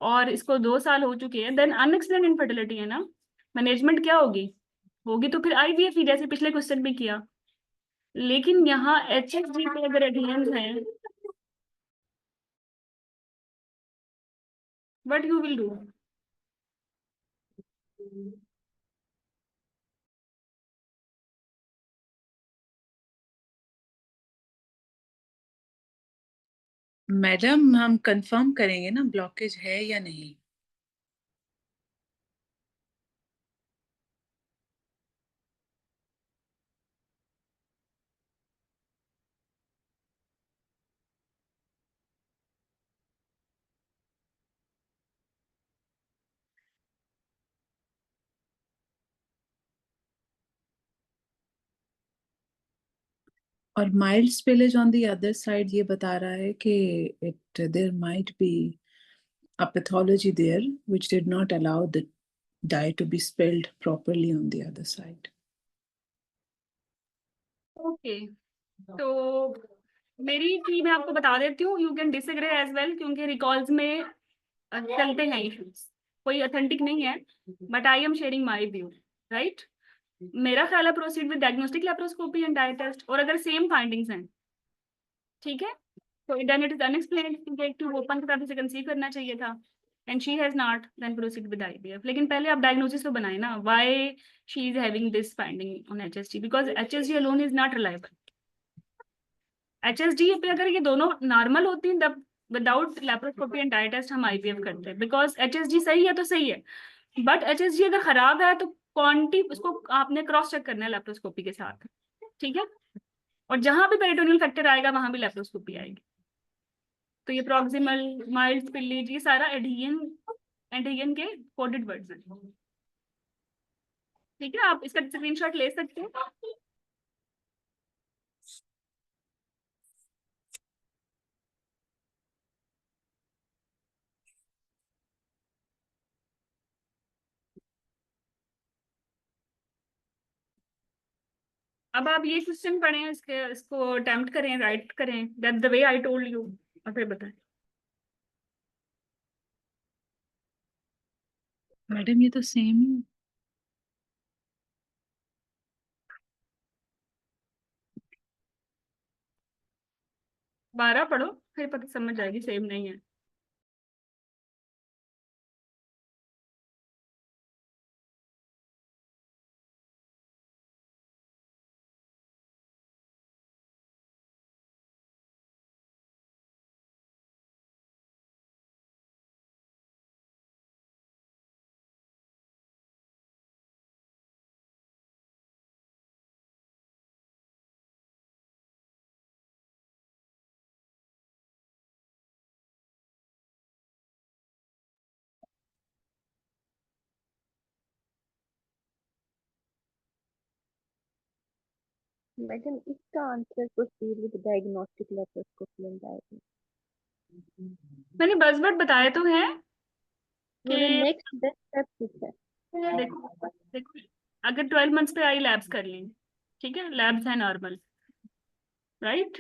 और इसको 2 साल हो चुके हैं, देन अनएक्सप्लेन्ड इनफर्टिलिटी है ना। मैनेजमेंट क्या होगी? होगी तो फिर आईवीएफ ही, जैसे पिछले क्वेश्चन में किया। लेकिन यहाँ HSG पे अगर एडियंस है, what you will do? Madam हम कंफर्म करेंगे ना ब्लॉकेज है या नहीं। और mild spillage on the other side ये बता रहा है कि it there might be a pathology there which did not allow the dye to be spilled properly on the other side. Okay, तो मेरी की मैं आपको बता देती हूँ, you can disagree as well, क्योंकि रिकॉल्स में चलते हैं इश्यूज, कोई ऑथेंटिक नहीं है, but I am sharing my view, right? मेरा ख्याल है proceed with diagnostic laparoscopy and dye test. और अगर सेम फाइंडिंग्स हैं, ठीक है, तो देन इट इज अनएक्सप्लेन्ड, क्योंकि एक ट्यूब ओपन के साथ इसे कंसीव करना चाहिए था and she has not, then proceed with IVF। लेकिन पहले आप डायग्नोसिस तो बनाए ना, why she is having this finding on HSG, because HSG alone is not reliable. HSG पे अगर ये दोनों नॉर्मल होती हैं तब without laparoscopy and dye test हम IVF करते हैं, बिकॉज HSG सही है तो सही है, बट HSG अगर खराब है तो क्वांटी उसको आपने क्रॉस चेक करना है लेप्रोस्कोपी के साथ, ठीक है? और जहां भी पेरिटोनियल फैक्टर आएगा वहां भी लेप्रोस्कोपी आएगी। तो ये प्रॉक्सिमल, माइल्ड स्पिलेज, ये सारा एडहियन एडहियन के कोडेड वर्ड्स हैं, ठीक है? आप इसका स्क्रीनशॉट ले सकते हैं। अब आप ये क्वेश्चन पढ़ें, इसको अटेम्प्ट करें, राइट करें that the way I told you, और फिर बताएं। मैडम ये तो सेम ही 12 पढ़ो, फिर पता समझ आएगी सेम नहीं है। मैडम इसका answer proceed with diagnostic laparoscopy and diagnosis. मैंने बस बट बताए तो हैं उन्होंने कि नेक्स्ट बेस्ट स्टेप पूछा है। देखो देखो, अगर 12 मंथ्स पे आई लैब्स कर ली, ठीक है, लैब्स है नॉर्मल, राइट,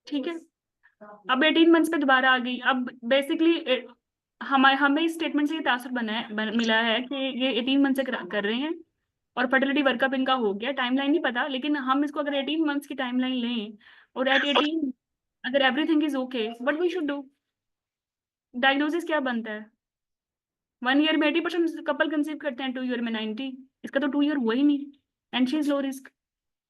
ठीक है। अब 18 मंथ्स पे दोबारा आ गई। अब बेसिकली हमें हमें इस स्टेटमेंट से ये तासुर मिला है कि ये 18 मंथ से कर रहे हैं और फर्टिलिटी वर्कअप इनका हो गया। टाइमलाइन नहीं पता, लेकिन हम इसको अगर 18 मंथ्स की टाइमलाइन लें और एट 18 अगर everything is okay, what we should do? Diagnosis क्या बनता है? 1 ईयर में 80% कपल कंसीव करते हैं, 2 ईयर में 90। इसका तो 2 ईयर हुआ ही नहीं, and she is low risk.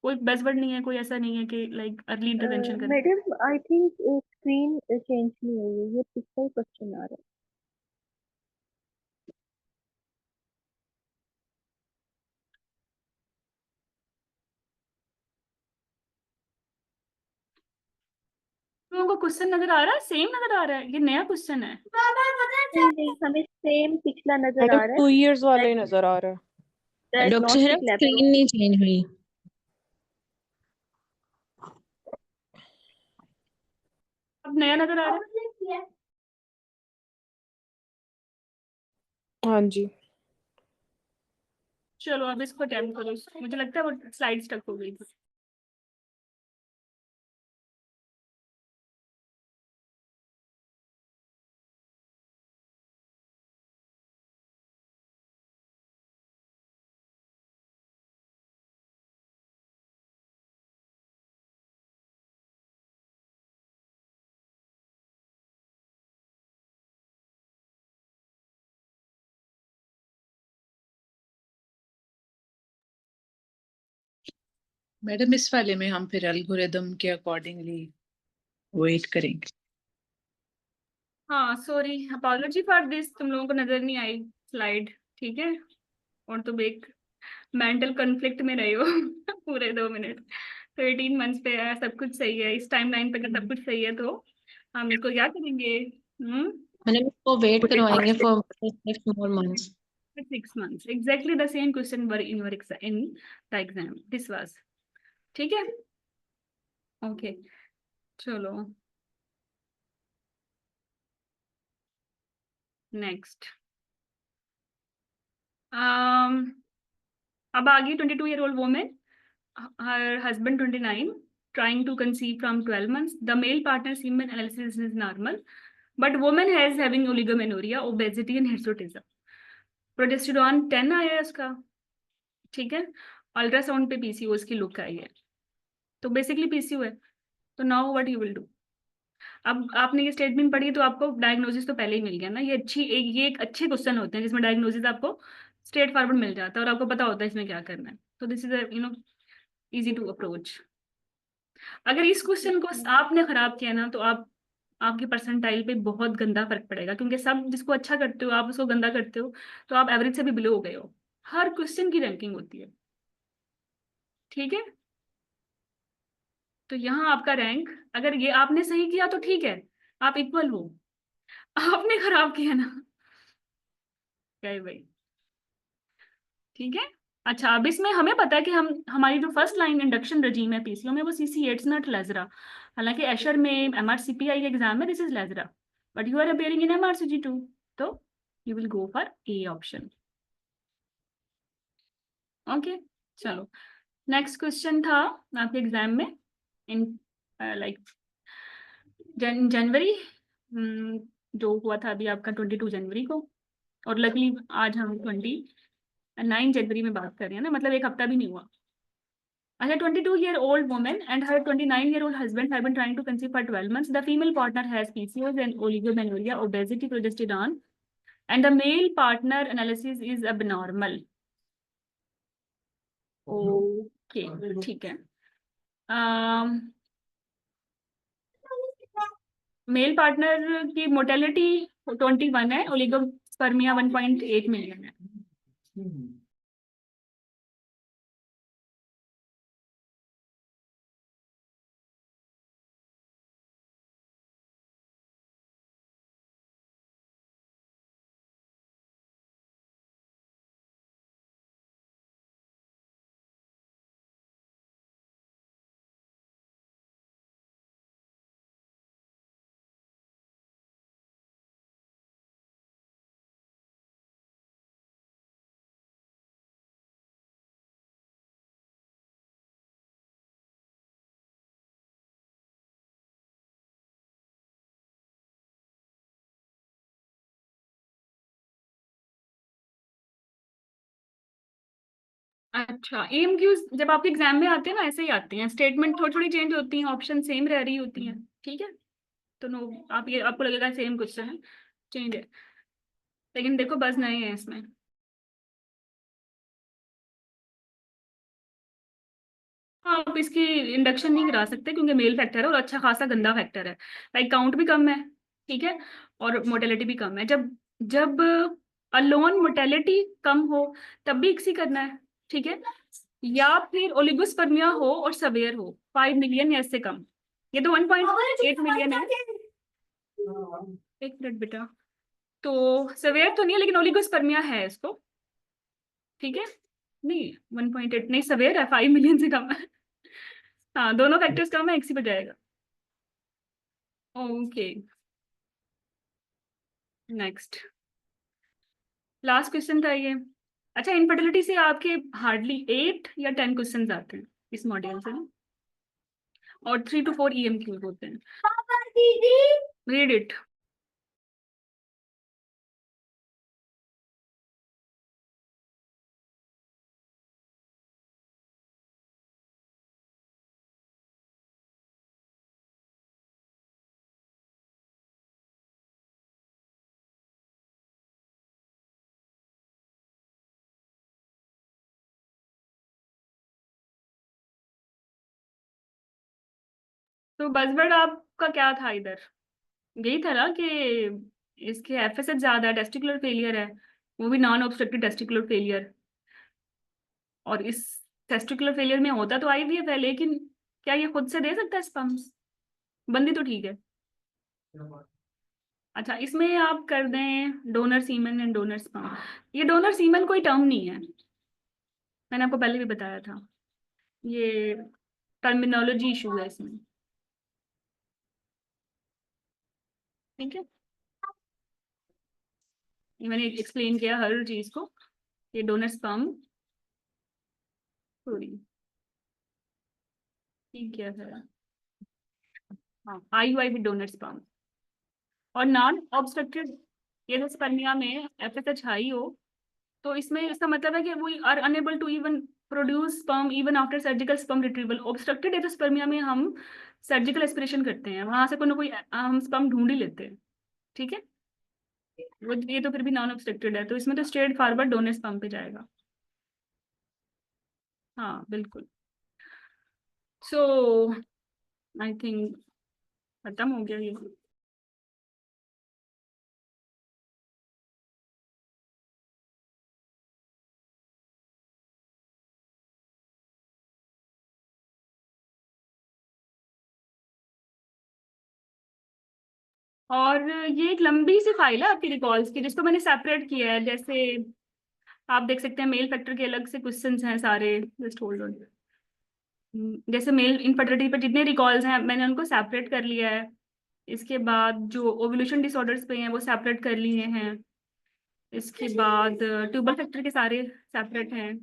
कोई बेस्टवर्ड नहीं है, कोई ऐसा नहीं है कि लाइक अर्ली इंटरवेंशन करें। Madam I think screen change नहीं हुई है, ये पिछला ही क्वेश्चन आ रहा है। तुम लोगों को क्वेश्चन नजर आ रहा है? सेम नजर आ रहा है? ये नया क्वेश्चन है? नहीं नहीं, हमें सेम पिछला नजर मैडम आ रहा 2 इयर्स वाला ही है। नजर आ रहा है। Doctor Hera diagnostic lapro. Screen नहीं चेंज हुई। अब नया नजर आ रहा है? हाँ जी। चलो अब इसको अटेम्प्ट करो। मुझे लगता है वो स्लाइड स्टक हो गई थी। मैडम इस वाले में हम फिर एल्गोरिदम के अकॉर्डिंगली वेट करेंगे। हाँ सॉरी, अपॉलॉजी फॉर दिस, तुम लोगों को नजर नहीं आई स्लाइड, ठीक है। और तुम एक मेंटल कॉन्फ्लिक्ट में रहे हो पूरे 2 मिनट। तो 18 मंथ्स पे है, सब कुछ सही है, इस टाइम लाइन पे अगर सब कुछ सही है तो हम इसको क्या करेंगे? हम्म, मैंने उसको वेट करवाएंगे for 6 more months। 6 months exactly the same question were in the exam this was, ठीक है। ओके चलो नेक्स्ट। अब आ गई 22-year-old woman, her husband 29, trying to conceive from 12 months. The male partner semen analysis is normal, but woman has having oligomenorrhea, obesity and hirsutism. Progesterone 10 आया है उसका, ठीक है। अल्ट्रासाउंड पे पीसीओएस की लुक आई है, तो बेसिकली पीसीओ है। तो now what you will do? अब आपने ये स्टेटमेंट पढ़ी तो आपको डायग्नोसिस तो पहले ही मिल गया ना। ये एक अच्छे क्वेश्चन होते हैं जिसमें डायग्नोसिस आपको स्ट्रेट फॉरवर्ड मिल जाता है और आपको पता होता है इसमें क्या करना है। तो this is easy to approach. अगर इस क्वेश्चन को आपने खराब किया ना तो आपकी परसेंटाइल पे बहुत गंदा फर्क पड़ेगा, क्योंकि सब जिसको अच्छा करते हो आप उसको गंदा करते हो, तो आप एवरेज से भी बिलो हो गए हो। हर क्वेश्चन की रैंकिंग होती है, ठीक है। तो यहाँ आपका रैंक, अगर ये आपने सही किया तो ठीक है, आप इक्वल हो। आपने खराब किया ना, क्या है भाई, ठीक है। अच्छा अब इसमें हमें पता है कि हमारी जो फर्स्ट लाइन इंडक्शन रजीम है पीसीओ में वो सीसी, इट्स नॉट लेजरा। हालांकि एशर में एमआरसीपीआई के एग्जाम में दिस इज लेजरा, but you are appearing in MRCOG 2, तो you will go for a option. Okay चलो नेक्स्ट क्वेश्चन था आपके एग्जाम में इन लाइक जनवरी, जो हुआ था अभी आपका 22 जनवरी को, और लकली आज हम 29 जनवरी में बात कर रहे हैं ना, मतलब एक हफ्ता भी नहीं हुआ। अच्छा, 22-year-old woman and her 29-year-old husband have been trying to conceive for 12 months. The female partner has PCOS and oligomenorrhea, obesity, progesterone, and the male partner analysis is abnormal. Okay, ठीक है। मेल पार्टनर की mortality 21 है, oligospermia 1.8 million है। अच्छा, एएमक्यूज जब आपके exam में आते हैं ना ऐसे ही आते हैं, स्टेटमेंट थोड़ी थोड़ी चेंज होती हैं, ऑप्शन सेम रह रही होती हैं, ठीक है। तो नो, आप ये आपको लगेगा सेम क्वेश्चन है, चेंज है, लेकिन देखो बस नहीं है इसमें। हाँ, आप इसकी इंडक्शन नहीं करा सकते क्योंकि मेल फैक्टर है और अच्छा खासा गंदा फैक्टर है, लाइक काउंट भी कम है, ठीक है, और मोटेलिटी भी कम है। जब जब अलोन मोटेलिटी कम हो तब भी इक्सी करना है, ठीक है, या फिर ओलिगोस्पर्मिया हो और सवेयर हो 5 मिलियन या इससे कम। ये तो 1.8 मिलियन है। एक मिनट बेटा, तो सवेयर तो नहीं है लेकिन ओलिगोस्पर्मिया है इसको, ठीक है। नहीं 1.8 नहीं, सवेयर है, 5 मिलियन से कम है। हाँ, दोनों फैक्टर्स कम है, एक ही पे जाएगा। ओके, नेक्स्ट लास्ट क्वेश्चन था ये। अच्छा, इनफर्टिलिटी से आपके हार्डली 8 या 10 क्वेश्चन आते हैं इस मॉड्यूल से ना, और 3 to 4 EMQ होते हैं। Read it. तो बजवर्ड आपका क्या था इधर? यही था ना कि इसके एफएसएच ज्यादा है, टेस्टिकुलर फेलियर है, वो भी नॉन ऑब्स्ट्रक्टिव टेस्टिकुलर फेलियर। और इस टेस्टिकुलर फेलियर में होता तो आईवीएफ है, लेकिन क्या ये खुद से दे सकता है स्पर्म्स? बंदी तो ठीक है। अच्छा, इसमें आप कर दें donor semen and donor sperm. ये डोनर सीमन कोई टर्म नहीं है, मैंने आपको पहले भी बताया था, ये टर्मिनोलॉजी इशू है इसमें, ठीक है। ये मैंने एक्सप्लेन किया हर चीज को, ये डोनर स्पर्म थोड़ी ठीक है। हाँ, IUI विद डोनर स्पर्म और नॉन ऑब्स्ट्रक्टेड ये स्पर्मिया में एफएसएच हाई हो, तो इसमें इसका मतलब है कि we are unable to even produce sperm even after surgical sperm retrieval. Obstructed है तो स्पर्मिया में हम सर्जिकल एस्पिरेशन करते हैं, वहां से कोई ना कोई हम स्पर्म ढूंढ ही लेते हैं, ठीक है। वो ये तो फिर भी नॉन ऑब्स्ट्रक्टेड है, तो इसमें तो स्ट्रेट फॉरवर्ड डोनर स्पर्म पे जाएगा। हाँ बिल्कुल। सो आई थिंक खत्म हो गया ये। और ये एक लंबी सी फाइल है आपकी रिकॉल्स की, जिसको मैंने सेपरेट किया है। जैसे आप देख सकते हैं मेल फैक्टर के अलग से क्वेश्चंस हैं सारे, जस्ट होल्ड ऑन। जैसे मेल इनफर्टिलिटी पर जितने रिकॉल्स हैं मैंने उनको सेपरेट कर लिया है। इसके बाद जो ओव्यूलेशन डिसऑर्डर्स पे हैं वो सेपरेट कर लिए हैं। इसके बाद ट्यूबल फैक्टर के सारे सेपरेट हैं,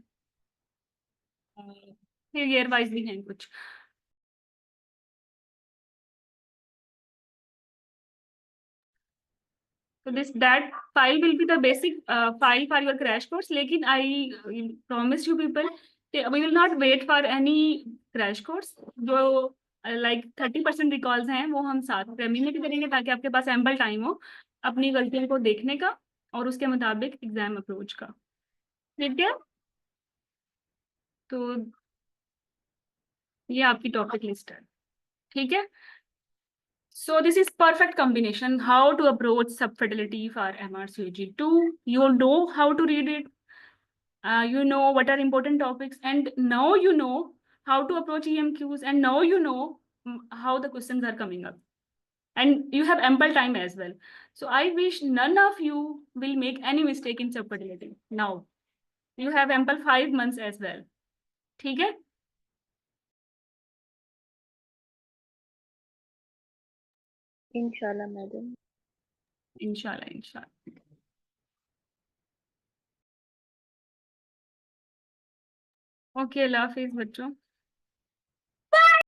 फिर ईयर वाइज भी हैं कुछ। So this that file will be the basic file for your crash course. लेकिन I promise you people कि we will not wait for any crash course. जो like 30% रिकॉल्स हैं वो हम साथ प्रेमी में भी करेंगे, ताकि आपके पास एम्पल टाइम हो अपनी गलतियों को देखने का और उसके मुताबिक एग्जाम अप्रोच का, ठीक है। तो ये आपकी टॉपिक लिस्ट है, ठीक है। So this is perfect combination how to approach subfertility for MRCG2. You know how to read it. You know what are important topics, and now you know how to approach EMQs, and now you know how the questions are coming up, and you have ample time as well. So I wish none of you will make any mistake in subfertility. Now you have ample 5 months as well. ठीक है? Inshallah, madam. इंशाल्लाह इंशाल्लाह। Okay, अल्लाह हाफिज बच्चों।